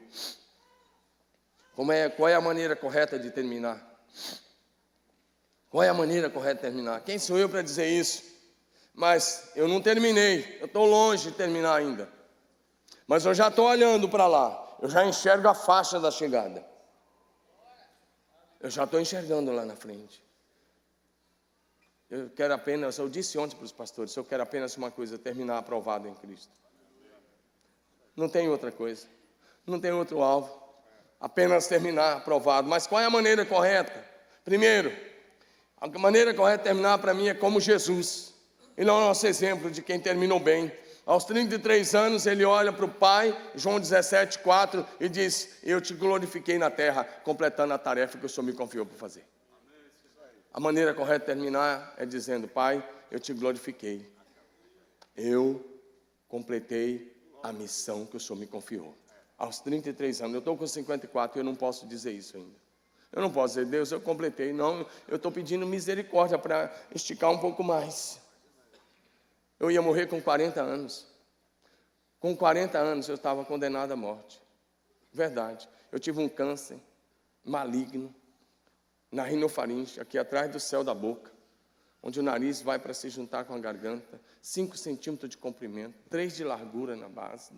Qual é a maneira correta de terminar? Qual é a maneira correta de terminar? Quem sou eu para dizer isso? Mas eu não terminei. Eu estou longe de terminar ainda. Mas eu já estou olhando para lá. Eu já enxergo a faixa da chegada. Eu já estou enxergando lá na frente. Eu quero apenas, eu disse ontem para os pastores, eu quero apenas uma coisa: terminar aprovado em Cristo. Não tem outra coisa. Não tem outro alvo. Apenas terminar aprovado. Mas qual é a maneira correta? Primeiro, a maneira correta de terminar para mim é como Jesus. Ele é o nosso exemplo de quem terminou bem. Aos 33 anos ele olha para o Pai, João 17,4, e diz: eu te glorifiquei na terra, completando a tarefa que o Senhor me confiou para fazer. A maneira correta de terminar é dizendo: Pai, eu te glorifiquei. Eu completei a missão que o Senhor me confiou. Aos 33 anos, eu estou com 54 e eu não posso dizer isso ainda. Eu não posso dizer: Deus, eu completei. Não, eu estou pedindo misericórdia para esticar um pouco mais. Eu ia morrer com 40 anos. Com 40 anos eu estava condenado à morte. Verdade. Eu tive um câncer maligno na rinofaringe, aqui atrás do céu da boca, onde o nariz vai para se juntar com a garganta, 5 centímetros de comprimento, 3 de largura na base,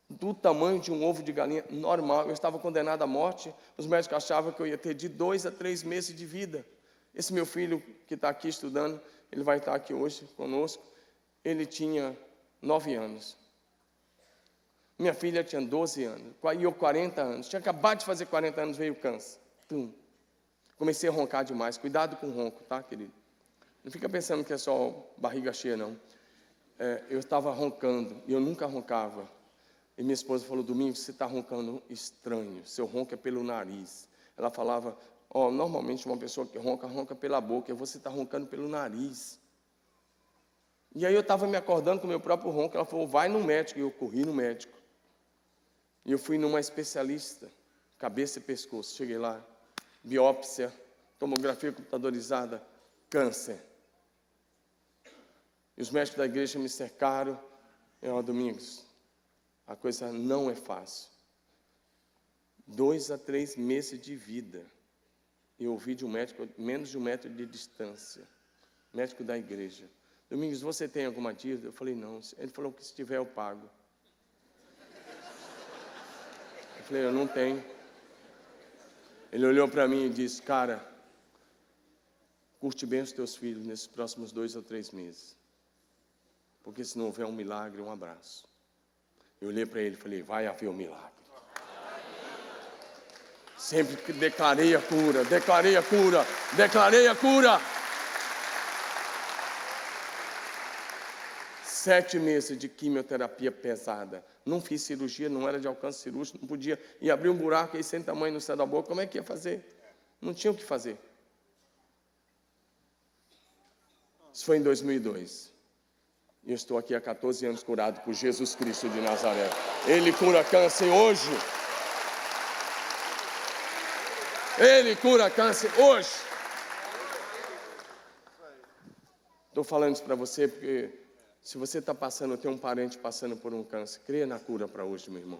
do tamanho de um ovo de galinha normal. Eu estava condenado à morte. Os médicos achavam que eu ia ter de 2 a 3 meses de vida. Esse meu filho que está aqui estudando, ele vai estar aqui hoje conosco, ele tinha 9 anos. Minha filha tinha 12 anos, e eu 40 anos. Tinha acabado de fazer 40 anos, veio o câncer. Comecei a roncar demais. Cuidado com o ronco, tá, querido? Não fica pensando que é só barriga cheia, não. Eu estava roncando, e eu nunca roncava. E minha esposa falou: Domingos, você está roncando estranho. Seu ronco é pelo nariz. Ela falava: normalmente uma pessoa que ronca pela boca. E você está roncando pelo nariz. E aí eu estava me acordando com o meu próprio ronco. Ela falou: vai no médico. E eu corri no médico. E eu fui numa especialista, cabeça e pescoço. Cheguei lá, biópsia, tomografia computadorizada, câncer. E os médicos da igreja me cercaram. E Domingos, a coisa não é fácil. 2 a 3 meses de vida. Eu ouvi de um médico, menos de 1 metro de distância. Médico da igreja. Domingos, você tem alguma dívida? Eu falei: não. Ele falou que se tiver eu pago. Eu falei: eu não tenho. Ele olhou para mim e disse: cara, curte bem os teus filhos nesses próximos 2 ou 3 meses. Porque se não houver um milagre, um abraço. Eu olhei para ele e falei: vai haver um milagre. Sempre que declarei a cura, declarei a cura, declarei a cura. 7 meses de quimioterapia pesada. Não fiz cirurgia, não era de alcance cirúrgico, não podia. E abrir um buraco aí sem tamanho no céu da boca, como é que ia fazer? Não tinha o que fazer. Isso foi em 2002. E eu estou aqui há 14 anos curado por Jesus Cristo de Nazaré. Ele cura câncer hoje. Ele cura câncer hoje. Estou falando isso para você porque se você está passando, tem um parente passando por um câncer, creia na cura para hoje, meu irmão.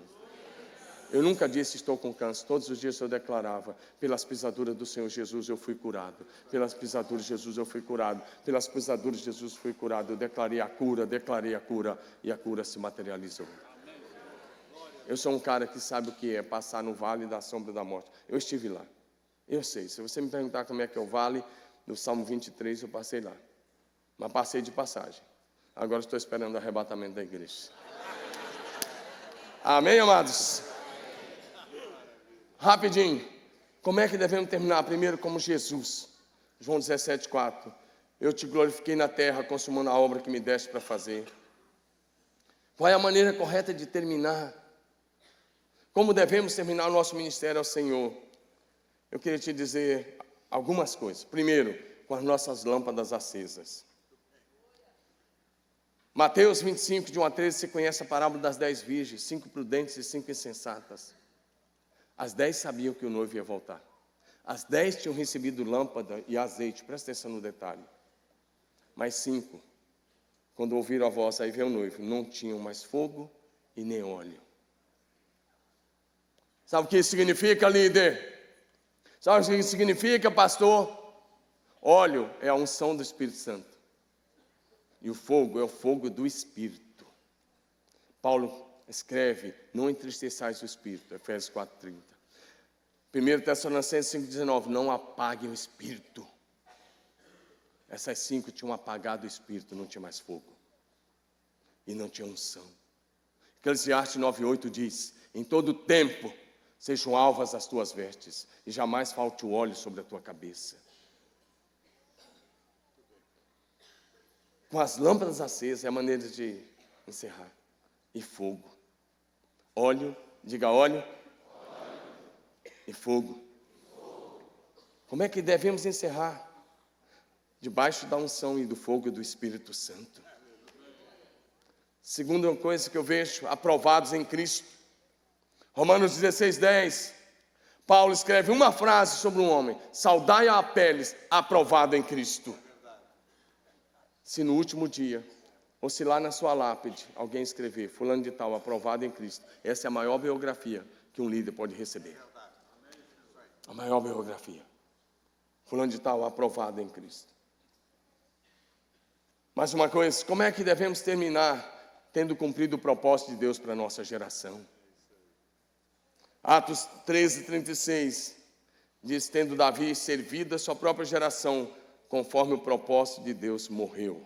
Eu nunca disse estou com câncer. Todos os dias eu declarava: pelas pisaduras do Senhor Jesus eu fui curado. Pelas pisaduras de Jesus eu fui curado. Pelas pisaduras de Jesus eu fui curado. Eu declarei a cura e a cura se materializou. Eu sou um cara que sabe o que é passar no vale da sombra da morte. Eu estive lá. Eu sei. Se você me perguntar como é que é o vale do Salmo 23, eu passei lá. Mas passei de passagem. Agora estou esperando o arrebatamento da igreja. Amém, amados? Rapidinho. Como é que devemos terminar? Primeiro, como Jesus. João 17,4. Eu te glorifiquei na terra, consumando a obra que me deste para fazer. Qual é a maneira correta de terminar? Como devemos terminar o nosso ministério ao Senhor? Eu queria te dizer algumas coisas. Primeiro, com as nossas lâmpadas acesas. Mateus 25, de 1 a 13, você conhece a parábola das 10 virgens, 5 prudentes e 5 insensatas. As 10 sabiam que o noivo ia voltar. As 10 tinham recebido lâmpada e azeite, presta atenção no detalhe. Mas 5, quando ouviram a voz, aí veio o noivo, não tinham mais fogo e nem óleo. Sabe o que isso significa, líder? Sabe o que isso significa, pastor? Óleo é a unção do Espírito Santo. E o fogo é o fogo do Espírito. Paulo escreve: não entristeçais o Espírito, Efésios 4,30. 1 Tessalonicenses 5,19, não apaguem o Espírito. Essas 5 tinham apagado o Espírito, não tinha mais fogo. E não tinha unção. Eclesiastes 9,8 diz: em todo tempo sejam alvas as tuas vestes, e jamais falte o óleo sobre a tua cabeça. Com as lâmpadas acesas é a maneira de encerrar. E fogo. Óleo, diga óleo. E fogo. Como é que devemos encerrar? Debaixo da unção e do fogo do Espírito Santo. Segunda coisa que eu vejo, aprovados em Cristo. Romanos 16:10. Paulo escreve uma frase sobre um homem: saudai a Apeles, aprovado em Cristo. Se no último dia, ou se lá na sua lápide, alguém escrever fulano de tal, aprovado em Cristo, essa é a maior biografia que um líder pode receber. A maior biografia. Fulano de tal, aprovado em Cristo. Mais uma coisa, como é que devemos terminar tendo cumprido o propósito de Deus para a nossa geração? Atos 13:36 diz: tendo Davi servido a sua própria geração, conforme o propósito de Deus, morreu,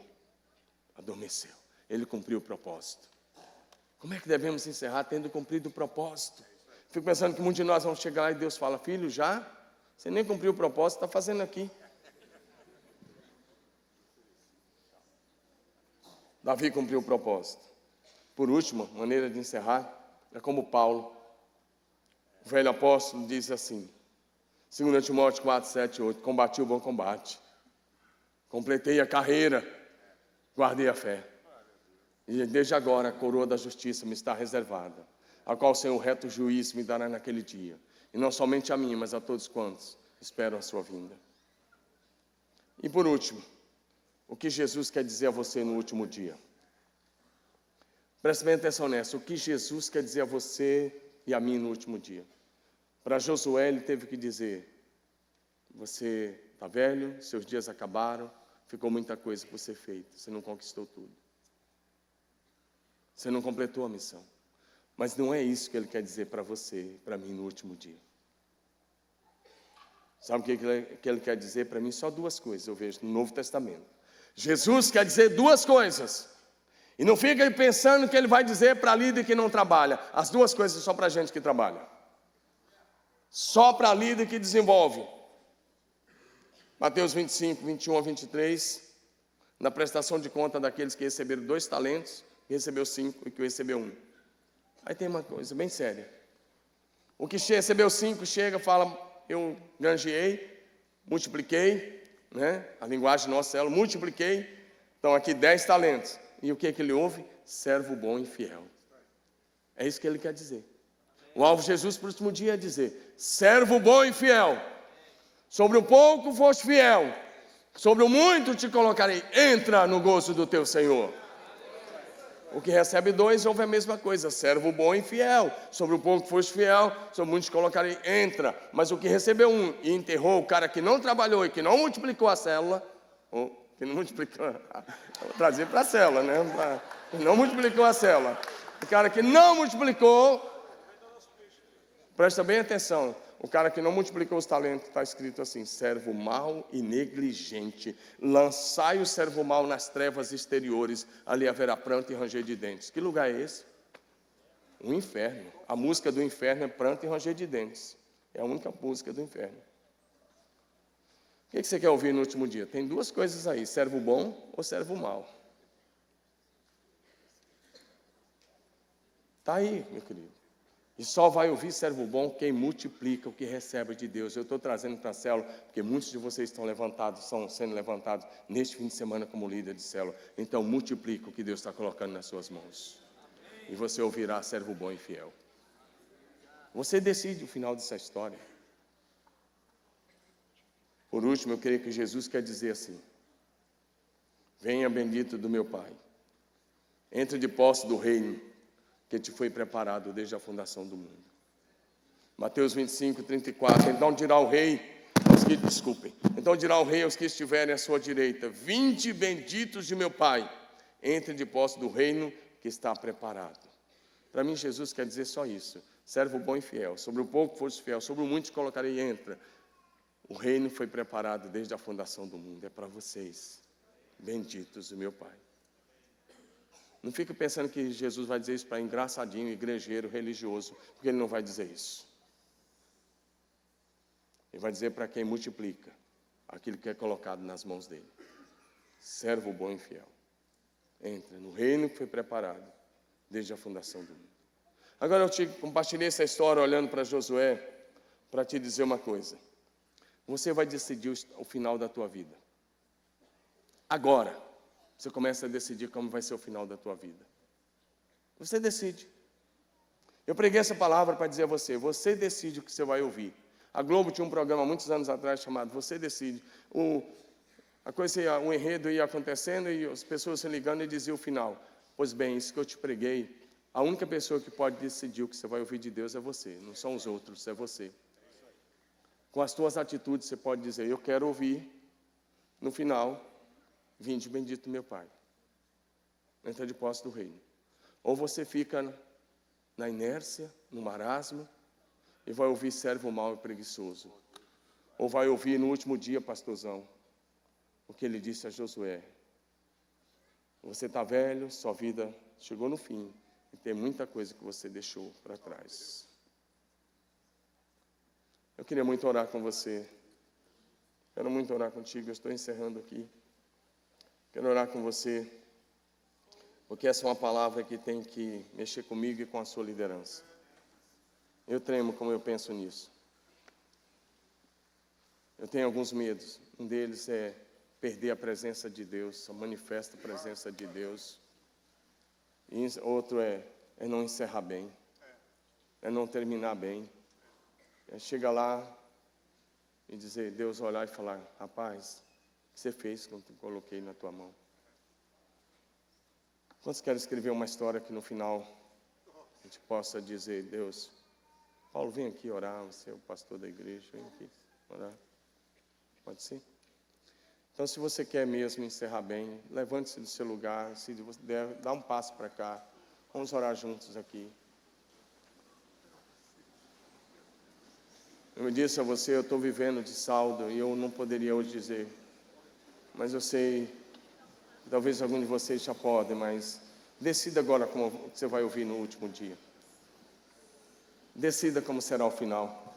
adormeceu. Ele cumpriu o propósito. Como é que devemos encerrar tendo cumprido o propósito? Fico pensando que muitos de nós vamos chegar lá e Deus fala: filho, já? Você nem cumpriu o propósito, está fazendo aqui. Davi cumpriu o propósito. Por último, maneira de encerrar, é como Paulo, o velho apóstolo, diz assim, 2 Timóteo 4:7-8, combati o bom combate. Completei a carreira, guardei a fé. E desde agora a coroa da justiça me está reservada, a qual o Senhor reto juiz me dará naquele dia. E não somente a mim, mas a todos quantos esperam a sua vinda. E por último, o que Jesus quer dizer a você no último dia? Preste bem atenção nessa. O que Jesus quer dizer a você e a mim no último dia? Para Josué ele teve que dizer: você está velho, seus dias acabaram, ficou muita coisa por ser feita, você não conquistou tudo. Você não completou a missão. Mas não é isso que ele quer dizer para você, para mim no último dia. Sabe o que ele quer dizer para mim? Só duas coisas eu vejo no Novo Testamento. Jesus quer dizer duas coisas. E não fica aí pensando que ele vai dizer para líder que não trabalha. As duas coisas só para gente que trabalha. Só para líder que desenvolve. Mateus 25, 21 a 23. Na prestação de conta daqueles que receberam 2 talentos, que recebeu 5 e que recebeu 1. Aí tem uma coisa bem séria. O que recebeu 5 chega e fala: eu granjeei, multipliquei, né? A linguagem nossa é multipliquei. Então aqui 10 talentos. E o que ele ouve? Servo bom e fiel. É isso que ele quer dizer. O alvo de Jesus para o último dia é dizer: servo bom e fiel. Sobre o pouco foste fiel, sobre o muito te colocarei. Entra no gozo do teu Senhor. O que recebe 2 ouve a mesma coisa, servo bom e fiel. Sobre o pouco foste fiel, sobre muitos colocarei, entra. Mas o que recebeu 1 e enterrou, o cara que não trabalhou e que não multiplicou a célula, que não multiplicou, vou trazer para a célula, né? Não multiplicou a célula. O cara que não multiplicou, presta bem atenção, o cara que não multiplicou os talentos, está escrito assim, servo mau e negligente, lançai o servo mau nas trevas exteriores, ali haverá pranto e ranger de dentes. Que lugar é esse? O inferno. A música do inferno é pranto e ranger de dentes. É a única música do inferno. O que você quer ouvir no último dia? Tem 2 coisas aí, servo bom ou servo mau. Está aí, meu querido. E só vai ouvir servo bom quem multiplica o que recebe de Deus. Eu estou trazendo para a célula, porque muitos de vocês estão sendo levantados neste fim de semana como líder de célula. Então multiplica o que Deus está colocando nas suas mãos. E você ouvirá servo bom e fiel. Você decide o final dessa história. Por último, eu creio que Jesus quer dizer assim: venha bendito do meu Pai, entre de posse do reino que te foi preparado desde a fundação do mundo. Mateus 25, 34, então dirá o rei aos que estiverem à sua direita, vinde benditos de meu Pai, entre de posse do reino que está preparado. Para mim, Jesus quer dizer só isso, servo bom e fiel, sobre o pouco foste fiel, sobre o muito te colocarei, entra. O reino foi preparado desde a fundação do mundo, é para vocês, benditos do meu Pai. Não fique pensando que Jesus vai dizer isso para engraçadinho, igrejeiro, religioso, porque Ele não vai dizer isso. Ele vai dizer para quem multiplica aquilo que é colocado nas mãos dele. Servo bom e fiel. Entra no reino que foi preparado desde a fundação do mundo. Agora eu te compartilhei essa história olhando para Josué, para te dizer uma coisa. Você vai decidir o final da tua vida. Agora, você começa a decidir como vai ser o final da tua vida. Você decide. Eu preguei essa palavra para dizer a você, você decide o que você vai ouvir. A Globo tinha um programa muitos anos atrás chamado Você Decide. O enredo ia acontecendo e as pessoas se ligando e diziam o final. Pois bem, isso que eu te preguei, a única pessoa que pode decidir o que você vai ouvir de Deus é você, não são os outros, é você. Com as tuas atitudes você pode dizer, eu quero ouvir, no final, vinde bendito meu Pai. Entra de posse do reino. Ou você fica na inércia, no marasmo, e vai ouvir servo mau e preguiçoso. Ou vai ouvir no último dia, pastorzão, o que ele disse a Josué. Você está velho, sua vida chegou no fim, e tem muita coisa que você deixou para trás. Eu queria muito orar com você. Quero muito orar contigo, eu estou encerrando aqui. Quero orar com você, porque essa é uma palavra que tem que mexer comigo e com a sua liderança. Eu tremo como eu penso nisso. Eu tenho alguns medos. Um deles é perder a presença de Deus, a manifesta presença de Deus. E outro é não encerrar bem, é não terminar bem. É chegar lá e dizer, Deus olhar e falar, rapaz, o que você fez quando eu coloquei na tua mão? Quantos querem escrever uma história que no final a gente possa dizer, Deus, Paulo, vem aqui orar, você é o pastor da igreja, vem aqui orar. Pode ser? Então, se você quer mesmo encerrar bem, levante-se do seu lugar, se você der, dá um passo para cá, vamos orar juntos aqui. Eu disse a você, eu estou vivendo de saldo e eu não poderia hoje dizer, mas eu sei, talvez algum de vocês já podem, mas decida agora como você vai ouvir no último dia. Decida como será o final.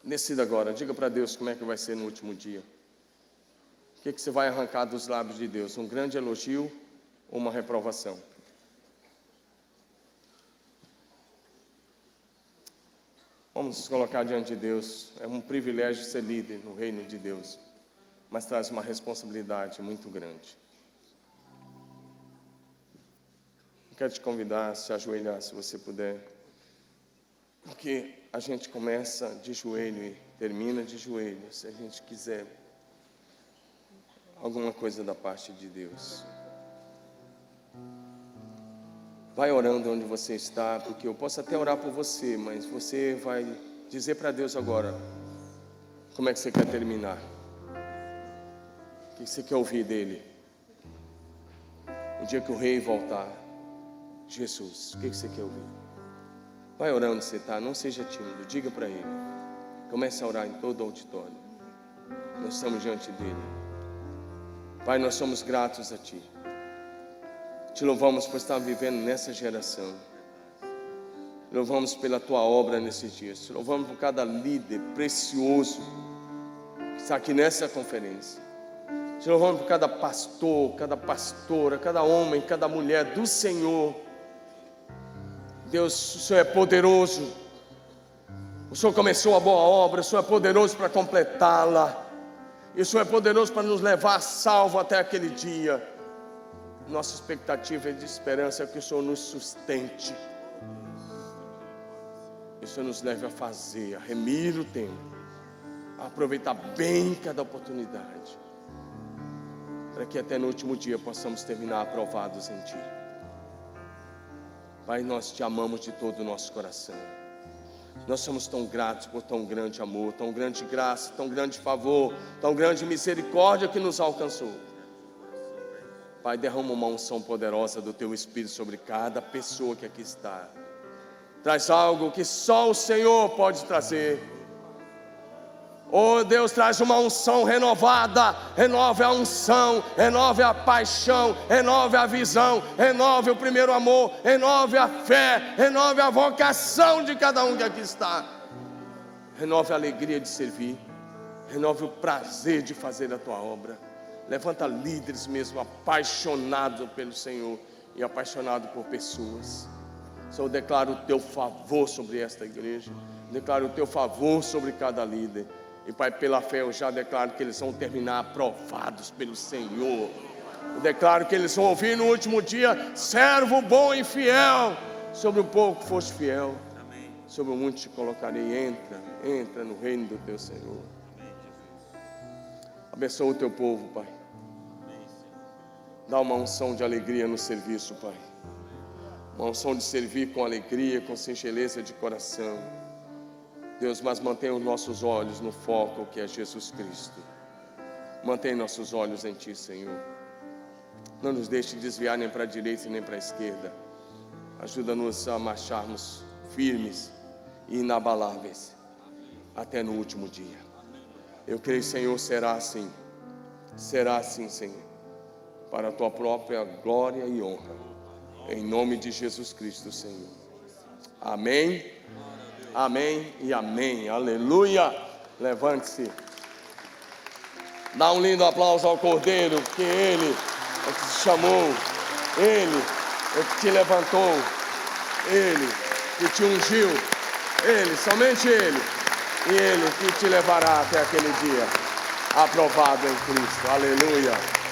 Decida agora, diga para Deus como é que vai ser no último dia. O que você vai arrancar dos lábios de Deus? Um grande elogio ou uma reprovação? Vamos nos colocar diante de Deus. É um privilégio ser líder no reino de Deus, mas traz uma responsabilidade muito grande. Eu quero te convidar a se ajoelhar, se você puder, porque a gente começa de joelho e termina de joelho, se a gente quiser alguma coisa da parte de Deus. Vai orando onde você está, porque eu posso até orar por você, mas você vai dizer para Deus agora como é que você quer terminar, o que você quer ouvir dele. O dia que o rei voltar, Jesus, o que você quer ouvir? Vai orando onde você está, não seja tímido, diga para ele. Comece a orar em todo o auditório. Nós estamos diante dele. Pai, nós somos gratos a ti. Te louvamos por estar vivendo nessa geração. Te louvamos pela tua obra nesses dias. Te louvamos por cada líder precioso que está aqui nessa conferência. Te louvamos por cada pastor, cada pastora, cada homem, cada mulher do Senhor. Deus, o Senhor é poderoso. O Senhor começou a boa obra, o Senhor é poderoso para completá-la. E o Senhor é poderoso para nos levar salvo até aquele dia. Nossa expectativa de esperança é que o Senhor nos sustente. E o Senhor nos leve a fazer, a remir o tempo, a aproveitar bem cada oportunidade, para que até no último dia possamos terminar aprovados em Ti. Pai, nós Te amamos de todo o nosso coração. Nós somos tão gratos por tão grande amor, tão grande graça, tão grande favor, tão grande misericórdia que nos alcançou. Pai, derrama uma unção poderosa do Teu Espírito sobre cada pessoa que aqui está. Traz algo que só o Senhor pode trazer. Oh Deus, traz uma unção renovada. Renove a unção, renove a paixão, renove a visão, renove o primeiro amor, renove a fé, renove a vocação de cada um que aqui está. Renove a alegria de servir, renove o prazer de fazer a Tua obra. Levanta líderes mesmo apaixonados pelo Senhor e apaixonados por pessoas. Senhor, declaro o Teu favor sobre esta igreja, declaro o Teu favor sobre cada líder. E Pai, pela fé eu já declaro que eles vão terminar aprovados pelo Senhor. Eu declaro que eles vão ouvir no último dia: servo bom e fiel, sobre o pouco foste fiel, sobre o muito te colocarei. Entra no reino do Teu Senhor. Abençoa o Teu povo, Pai. Dá uma unção de alegria no serviço, Pai. Uma unção de servir com alegria, com singeleza de coração. Deus, mas mantenha os nossos olhos no foco que é Jesus Cristo. Mantenha nossos olhos em Ti, Senhor. Não nos deixe desviar nem para a direita nem para a esquerda. Ajuda-nos a marcharmos firmes e inabaláveis até no último dia. Eu creio, Senhor, será assim, Senhor, para a Tua própria glória e honra, em nome de Jesus Cristo, Senhor. Amém, amém e amém, aleluia. Levante-se, dá um lindo aplauso ao Cordeiro, porque Ele é que te chamou, Ele é que te levantou, Ele que te ungiu, Ele, somente Ele. E Ele que te levará até aquele dia, aprovado em Cristo. Aleluia.